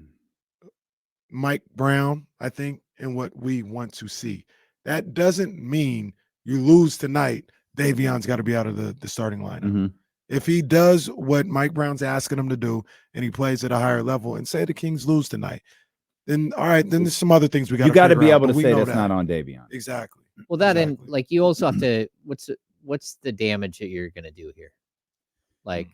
Mike Brown, I think, and what we want to see. That doesn't mean you lose tonight. Davion's got to be out of the starting lineup. Mm-hmm. If he does what Mike Brown's asking him to do and he plays at a higher level, and say the Kings lose tonight, then all right, then there's some other things we got. You got to be able to but we say know that's that. not on Davion. Exactly. Well, that and Exactly. like you also have to what's the damage that you're gonna do here? Like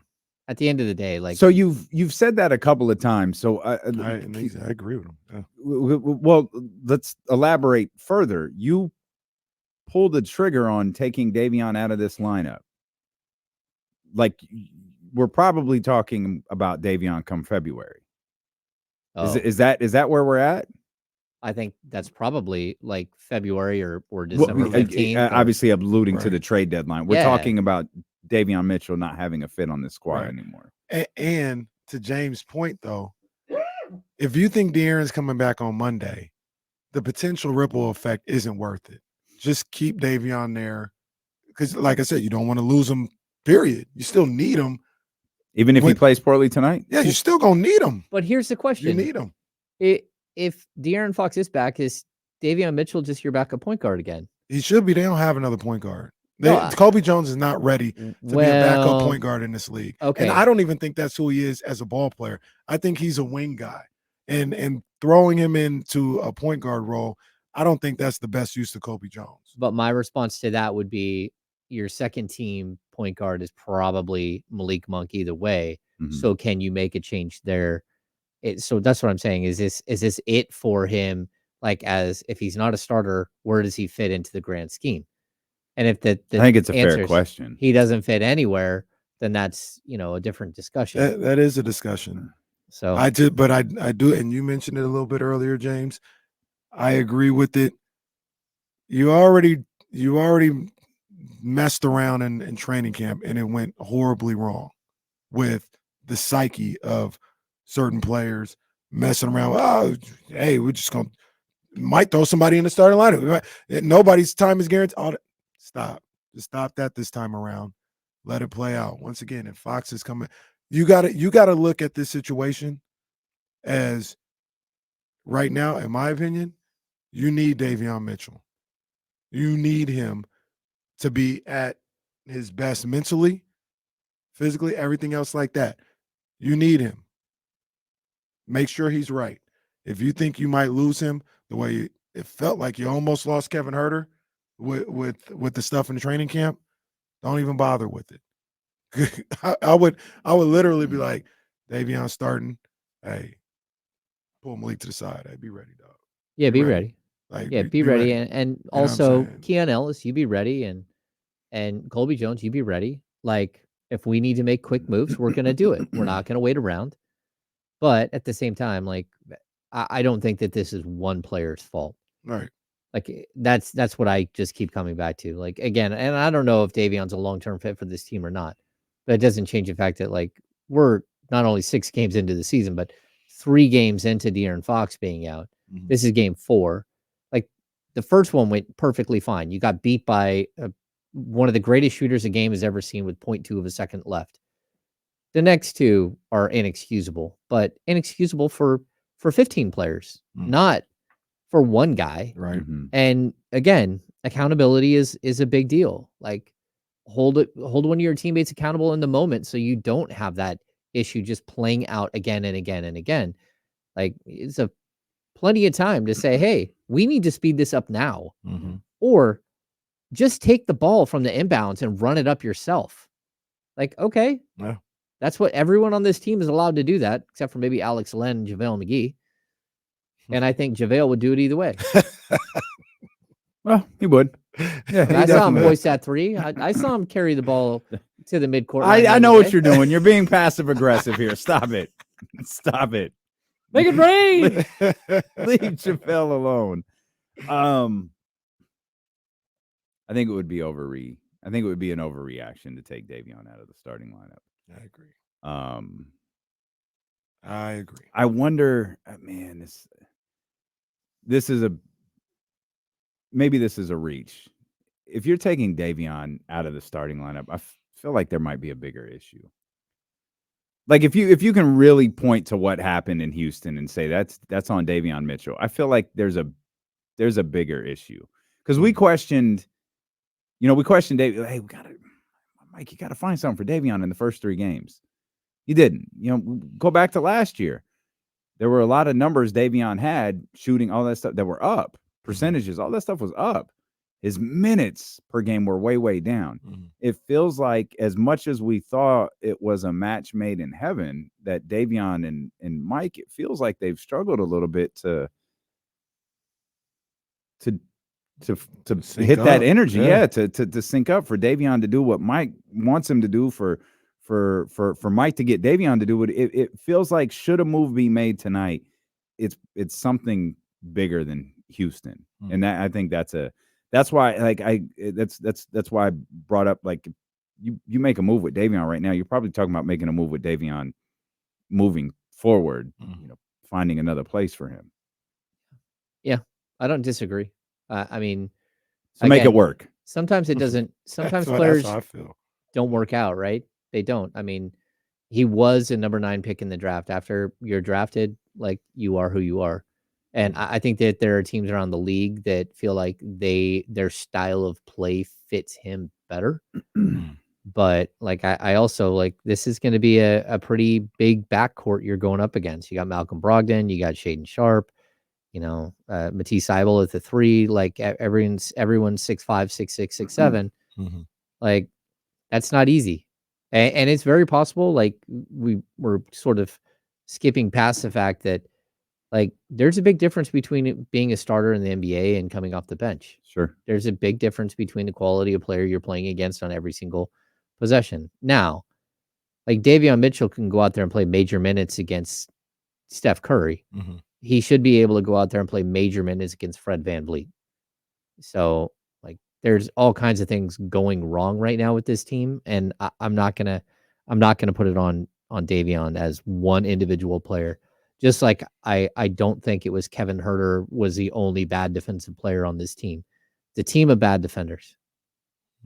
at the end of the day, like So you've said that a couple of times. So I agree with him. Yeah. well, let's elaborate further. You pulled the trigger on taking Davion out of this lineup. Like we're probably talking about Davion come February. oh, Is that where we're at? I think that's probably like February or December 15th. Obviously, alluding to Right. the trade deadline. We're Yeah. talking about Davion Mitchell not having a fit on this squad Right. anymore. And to James' point, though, if you think De'Aaron's coming back on Monday, the potential ripple effect isn't worth it. Just keep Davion there because, like I said, you don't want to lose him. Period. You still need him. Even if he When- plays poorly tonight? Yeah, you still gonna need him. But here's the You question: need him. If De'Aaron Fox is back, is Davion Mitchell just your backup point guard again? He should be. They don't have another point guard. No, I- Kobe Jones is not ready to be a backup point guard in this league. Okay. And I don't even think that's who he is as a ball player. I think he's a wing guy. And throwing him into a point guard role, I don't think that's the best use of Kobe Jones. But my response to that would be your second team point guard is probably Malik Monk either way. Mhm. So can you make a change there? So that's what I'm saying. Is this it for him? Like, as if he's not a starter, where does he fit into the grand scheme? And if the I think it's a answer fair is question. he doesn't fit anywhere, then that's a different discussion. That is a discussion. So I do, and you mentioned it a little bit earlier, James. I agree with it. You already messed around in training camp, and it went horribly wrong with the psyche of certain players messing around. Oh, hey, we're just gonna might throw somebody in the starting lineup. Nobody's time is guaranteed. Stop. Just stop that this time around. Let it play out. Once again, if Fox is coming, you gotta look at this situation as right now, in my opinion, you need Davion Mitchell. You need him to be at his best mentally, physically, everything else like that. You need him. Make sure he's right. If you think you might lose him the way it felt like you almost lost Kevin Herter with the stuff in the training camp, don't even bother with it. I would literally be like, Davion starting, hey, pull Malik to the side. Hey, be ready, dog. Yeah, be ready. Like, Yeah, be ready. And what I'm also saying? Keon Ellis, you be ready, and Colby Jones, you be ready. Like, if we need to make quick moves, we're gonna do it. We're not gonna wait around. But at the same time, like, I don't think that this is one player's fault. Right. Like, that's what I just keep coming back to. Like, again, and I don't know if Davion's a long-term fit for this team or not, but it doesn't change the fact that, like, we're not only 6 games into the season, but 3 games into De'Aaron Fox being out. Mhm. This is game 4. Like, the first one went perfectly fine. You got beat by one of the greatest shooters the game has ever seen with 0.2 of a second left. The next 2 are inexcusable, but inexcusable for 15 players, not for one guy. Right. And again, accountability is a big deal. Like, hold one of your teammates accountable in the moment so you don't have that issue just playing out again and again and again. Like, it's a plenty of time to say, hey, we need to speed this up now. Mm-hmm. Or just take the ball from the inbounds and run it up yourself. Like, okay. Yeah. That's what everyone on this team is allowed to do, that, except for maybe Alex Len and JaVale McGee. And I think JaVale would do it either way. Well, he would. Yeah, I saw him definitely- hoist that 3. I saw him carry the ball to the midcourt. I know what you're doing. You're being passive aggressive here. Stop it. Stop it. Make it rain. Leave JaVale alone. I think it would be I think it would be an overreaction to take Davion out of the starting lineup. I agree. I agree. I wonder, man, this is maybe this is a reach. If you're taking Davion out of the starting lineup, I feel like there might be a bigger issue. Like, if you can really point to what happened in Houston and say that's on Davion Mitchell, I feel like there's a bigger issue. Because we questioned Davion. Hey, Mike, you gotta find something for Davion in the first 3 games. He didn't. Go back to last year. There were a lot of numbers Davion had shooting, all that stuff that were up. Percentages, all that stuff was up. His minutes per game were way, way down. Mm-hmm. It feels like, as much as we thought it was a match made in heaven, that Davion and Mike, it feels like they've struggled a little bit to hit that energy. Yeah, to sync up, for Davion to do what Mike wants him to do, for Mike to get Davion to do what it feels like. Should a move be made tonight, it's something bigger than Houston. And that, I think that's why, like, that's why I brought up, like, you make a move with Davion right now, you're probably talking about making a move with Davion moving forward, finding another place for him. Yeah, I don't disagree. I mean, so make it work. Sometimes it doesn't. Sometimes players don't work out, right? They don't. I mean, he was a number 9 pick in the draft. After you're drafted, like, you are who you are. And I think that there are teams around the league that feel like their style of play fits him better. But, like, I also, like, this is going to be a pretty big backcourt you're going up against. You got Malcolm Brogdon, you got Shaedon Sharpe, Matisse Thybulle at the 3. Like, everyone's 6'5", 6'6", 6'7". Like, that's not easy. And it's very possible, like, we're sort of skipping past the fact that, like, there's a big difference between being a starter in the NBA and coming off the bench. Sure. There's a big difference between the quality of player you're playing against on every single possession. Now, like, Davion Mitchell can go out there and play major minutes against Steph Curry. He should be able to go out there and play major minutes against Fred VanVleet. So, like, there's all kinds of things going wrong right now with this team, and I'm not gonna put it on Davion as one individual player. Just like I don't think it was Kevin Herter was the only bad defensive player on this team. The team of bad defenders.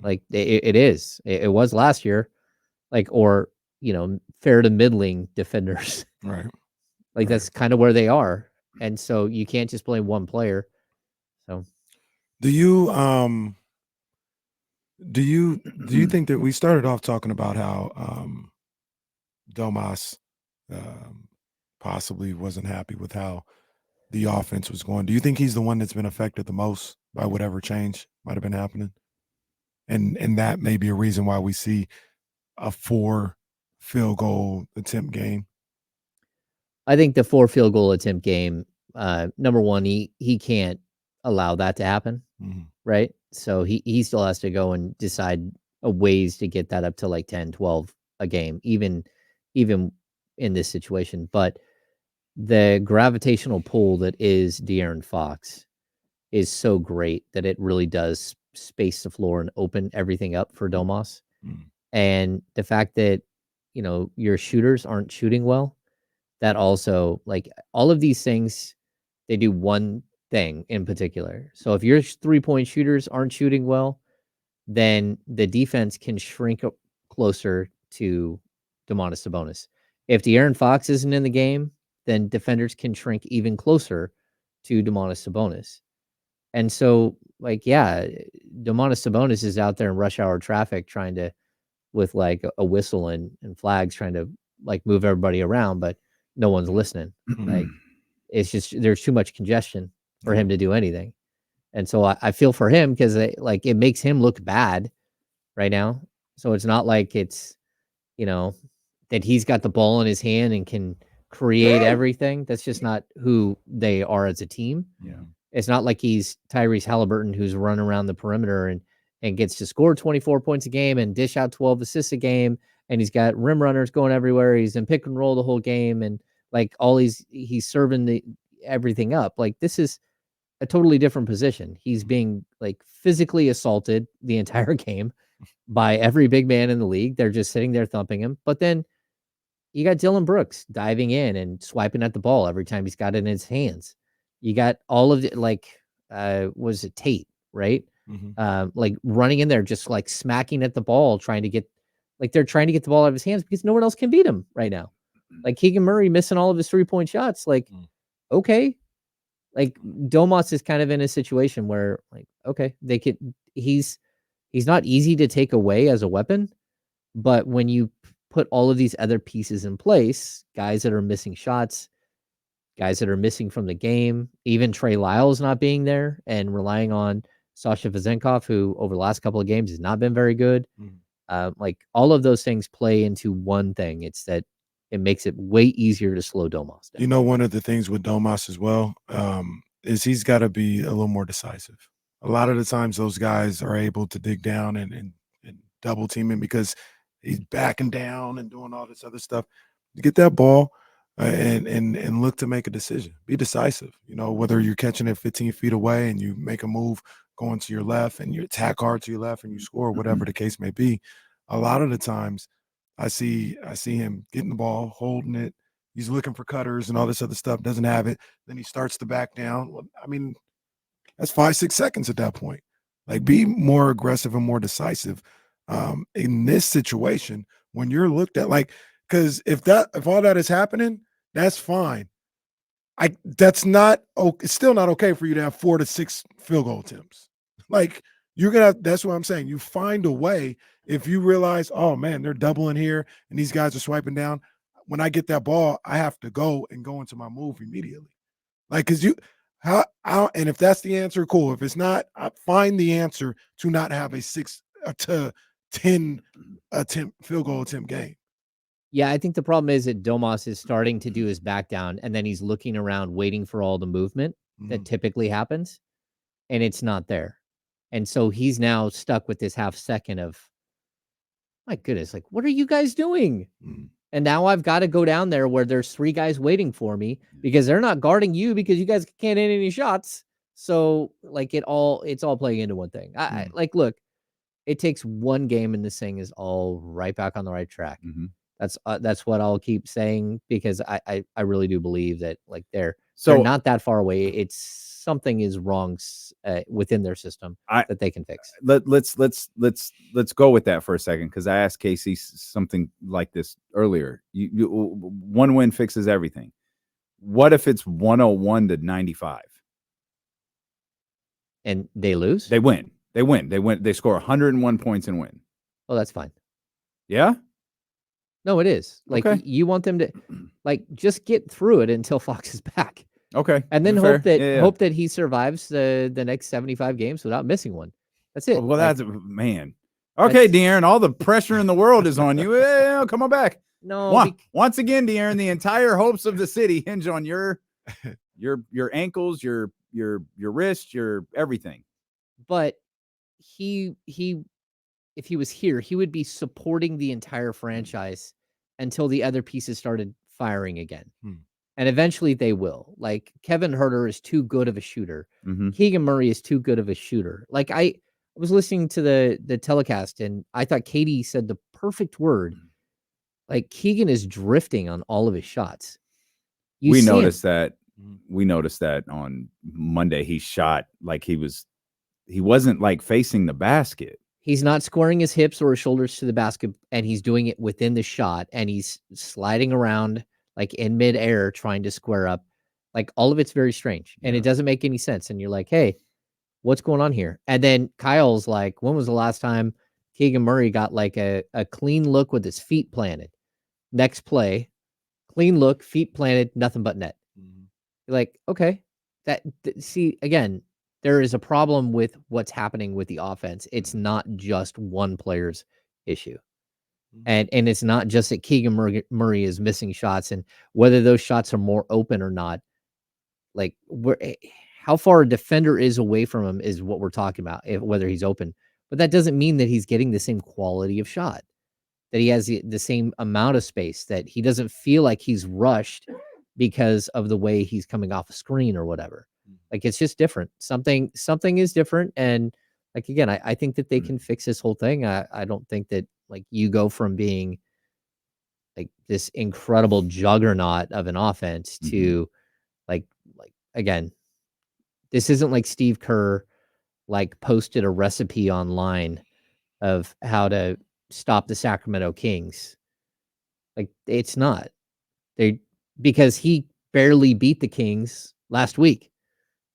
Like, it is. It was last year. Like, or, fair to middling defenders. Right. Like, that's kind of where they are. And so you can't just blame one player. So, do you Do you think that we started off talking about how Domas possibly wasn't happy with how the offense was going? Do you think he's the one that's been affected the most by whatever change might have been happening? And that may be a reason why we see a 4 field goal attempt game. I think the 4 field goal attempt game, number one, he can't allow that to happen, right? So he still has to go and decide ways to get that up to like 10, 12 a game, even in this situation. But the gravitational pull that is De'Aaron Fox is so great that it really does space the floor and open everything up for Domas. And the fact that, your shooters aren't shooting well, that also, like, all of these things, they do one thing in particular. So if your 3-point shooters aren't shooting well, then the defense can shrink up closer to Domantas Sabonis. If De'Aaron Fox isn't in the game, then defenders can shrink even closer to Domantas Sabonis. And so, like, yeah, Domantas Sabonis is out there in rush hour traffic trying to, with like a whistle and flags, trying to like move everybody around, but no one's listening. Like, it's just, there's too much congestion for him to do anything. And so I feel for him because like it makes him look bad right now. So it's not like it's, that he's got the ball in his hand and can create everything. That's just not who they are as a team. Yeah. It's not like he's Tyrese Halliburton who's run around the perimeter and gets to score 24 points a game and dish out 12 assists a game. And he's got rim runners going everywhere. He's in pick and roll the whole game. And like he's serving everything up. Like, this is a totally different position. He's being like physically assaulted the entire game by every big man in the league. They're just sitting there thumping him. But then you got Dylan Brooks diving in and swiping at the ball every time he's got it in his hands. You got all of it, like, was it Tate, right? Like running in there, just like smacking at the ball, trying to get the ball out of his hands because no one else can beat him right now. Like Keegan Murray missing all of his 3-point shots. Like, okay. Like Domas is kind of in a situation where, like, okay, he's not easy to take away as a weapon, but when you put all of these other pieces in place, guys that are missing shots, guys that are missing from the game, even Trey Lyles not being there and relying on Sasha Vezenkov, who over the last couple of games has not been very good. Like, all of those things play into one thing. It's that it makes it way easier to slow Domas down. One of the things with Domas as well is he's got to be a little more decisive. A lot of the times those guys are able to dig down and double team him because he's backing down and doing all this other stuff. You get that ball and look to make a decision. Be decisive. Whether you're catching it 15 feet away and you make a move going to your left and you attack hard to your left and you score, whatever the case may be. A lot of the times I see him getting the ball, holding it. He's looking for cutters and all this other stuff, doesn't have it. Then he starts to back down. Well, I mean, that's 5-6 seconds at that point. Like, be more aggressive and more decisive in this situation when you're looked at, like, because if all that is happening, that's fine. It's still not okay for you to have 4 to 6 field goal attempts. Like, that's what I'm saying. You find a way. If you realize, oh man, they're doubling here and these guys are swiping down, when I get that ball, I have to go into my move immediately. Like, and if that's the answer, cool. If it's not, I find the answer to not have a 6 to 10 field goal attempt game. Yeah, I think the problem is that Domas is starting to do his back down, and then he's looking around waiting for all the movement that typically happens, and it's not there. And so he's now stuck with this half second of, my goodness, like, what are you guys doing? And now I've got to go down there where there's 3 guys waiting for me because they're not guarding you because you guys can't hit any shots. So, like, it's all playing into one thing. I like, look, it takes one game and this thing is all right back on the right track. That's what I'll keep saying because I really do believe that, like, they're not that far away. It's something is wrong within their system that they can fix. Let's go with that for a second because I asked Casey something like this earlier. You one win fixes everything. What if it's 101 to 95? And they lose? They win. They win. They score 101 points and win. Oh, that's fine. Yeah. No, it is. Like Okay. you want them to just get through it until Fox is back. Okay. And then fair. hope that he survives the next 75 games without missing one. That's it. Well, that's man. Okay, De'Aaron, all the pressure in the world is on you. Come on back. No. Once again, De'Aaron, the entire hopes of the city hinge on your ankles, your wrist, your everything. But he if he was here, he would be supporting the entire franchise until the other pieces started firing again. And eventually they will. Like Kevin Huerter is too good of a shooter. Keegan Murray is too good of a shooter. Like I was listening to the telecast and I thought Katie said the perfect word. Like Keegan is drifting on all of his shots. We noticed that on Monday. He shot like he wasn't like facing the basket. He's not squaring his hips or his shoulders to the basket, and he's doing it within the shot, and he's sliding around like in midair trying to square up. Like all of it's very strange, and it doesn't make any sense. And you're like, hey, what's going on here? And then Kyle's like, when was the last time Keegan Murray got like a clean look with his feet planted? Next play, clean look, feet planted, nothing but net. You're like, okay, see, again, there is a problem with what's happening with the offense. It's not just one player's issue. And it's not just that Keegan Murray is missing shots and whether those shots are more open or not. Like how far a defender is away from him is what we're talking about, whether he's open. But that doesn't mean that he's getting the same quality of shot, that he has the same amount of space, that he doesn't feel like he's rushed because of the way he's coming off a screen or whatever. Like it's just different. Something is different. And like, again, I think that they can fix this whole thing. I don't think that like you go from being like this incredible juggernaut of an offense to like, again, this isn't like Steve Kerr, like posted a recipe online of how to stop the Sacramento Kings. Like it's not because he barely beat the Kings last week.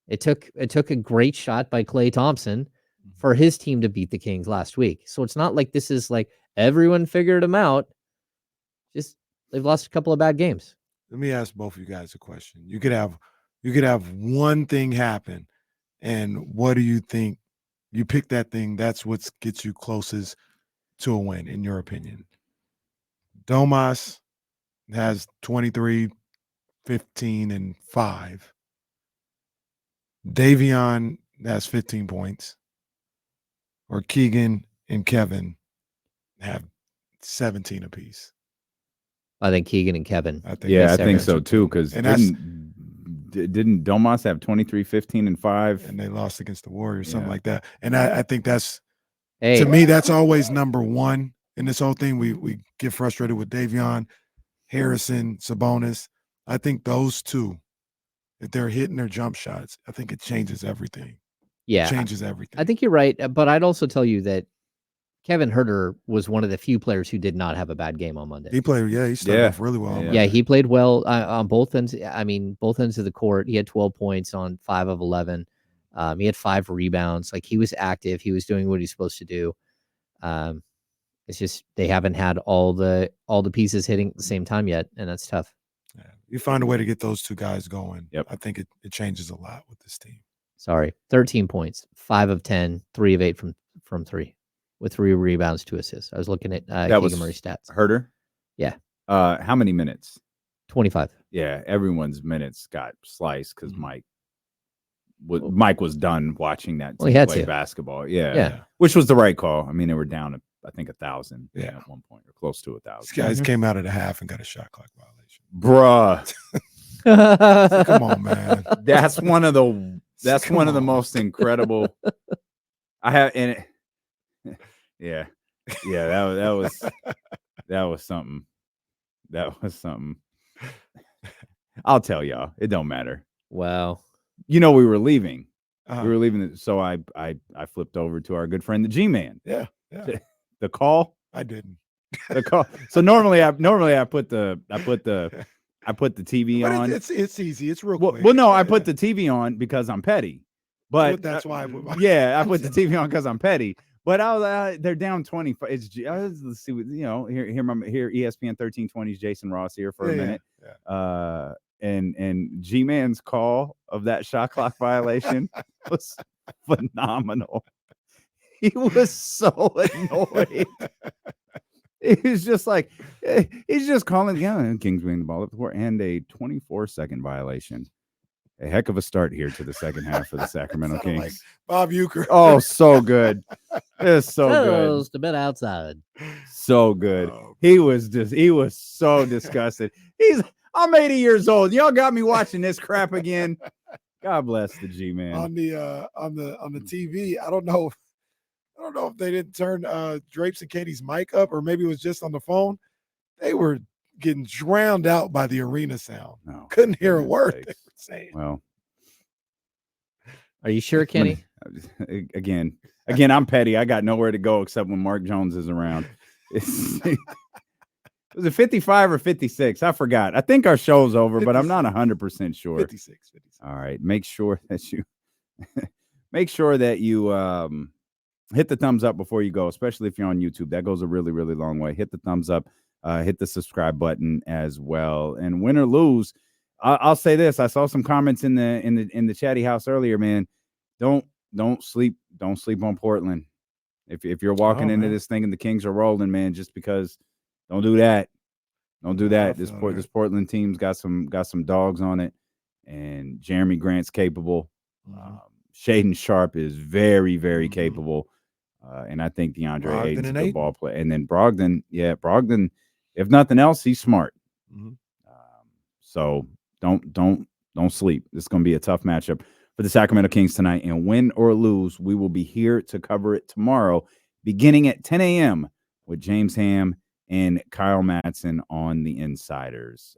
It took a great shot by Klay Thompson for his team to beat the Kings last week. So it's not like this is like everyone figured him out. Just they've lost a couple of bad games. Let me ask both of you guys a question. You could have one thing happen, and what do you think? You pick that thing. That's what gets you closest to a win, in your opinion. Domas has 23, 15, and 5. Davion has 15 points, or Keegan and Kevin have 17 apiece. I think Keegan and Kevin. I think so too. Because didn't Domas have 23, 15, and 5? And they lost against the Warriors, something like that. And I think that's, hey, to me, that's always number one in this whole thing. We get frustrated with Davion, Harrison, Sabonis. I think those two, if they're hitting their jump shots, I think it changes everything. Yeah. It changes everything. I think you're right. But I'd also tell you that Kevin Huerter was one of the few players who did not have a bad game on Monday. He played, he started off really well. Yeah, he played well on both ends. I mean, both ends of the court. He had 12 points on 5 of 11. He had 5 rebounds. Like he was active. He was doing what he's supposed to do. It's just they haven't had all the pieces hitting at the same time yet, and that's tough. Yeah. You find a way to get those two guys going. Yep. I think it changes a lot with this team. Sorry, 13 points, 5 of 10, 3 of 8 from 3. With 3 rebounds, 2 assists. I was looking at Keegan Murray stats. Huerter? Yeah. How many minutes? 25. Yeah, everyone's minutes got sliced because Mike was done watching that team play basketball. Yeah. Which was the right call. I mean, they were down, I think, 1,000 at one point, or close to 1,000. These guys came out of the half and got a shot clock violation. Bruh. Come on, man. That's one of the most incredible. Yeah, that was something. That was something. I'll tell y'all. It don't matter. Wow. We were leaving. We were leaving. So I flipped over to our good friend, the G-Man. Yeah. The call. I didn't. The call. So normally I put the TV on. It's easy. It's real quick. Well, no, I put the TV on because I'm petty. But that's why I put my I put the TV on because I'm petty. But I was they're down 25. Let's see what here ESPN 1320's Jason Ross here for a minute. Yeah. And G-Man's call of that shot clock violation was phenomenal. He was so annoyed. He's just like he's just calling Kings winning the ball up the court and a 24-second violation. A heck of a start here to the second half for the Sacramento Kings. Like Bob Uecker. Oh, so good. It's so good. Just a bit outside. So good. Oh, He was so disgusted. I'm 80 years old. Y'all got me watching this crap again. God bless the G-Man. On the TV, I don't know if they didn't turn Drapes and Katie's mic up, or maybe it was just on the phone. They were getting drowned out by the arena sound. No, couldn't hear a word they were saying. Well, are you sure, Kenny? Again, I'm petty. I got nowhere to go except when Mark Jones is around. Was it 55 or 56? I forgot. I think our show's over, 56. but I'm not 100% sure. 56. All right. Make sure that you hit the thumbs up before you go, especially if you're on YouTube. That goes a really, really long way. Hit the thumbs up. Hit the subscribe button as well. And win or lose, I'll say this. I saw some comments in the chatty house earlier, man. Don't sleep on Portland. If you're walking into this thing and the Kings are rolling, man, just because don't do that. Don't do that. This Portland team's got some dogs on it, and Jeremy Grant's capable. Shaden Sharp is very, very capable. And I think DeAndre Ayton's a good ball player. And then Brogdon, if nothing else, he's smart. So don't sleep. This is going to be a tough matchup for the Sacramento Kings tonight. And win or lose, we will be here to cover it tomorrow, beginning at 10 a.m. with James Ham and Kyle Madsen on the Insiders.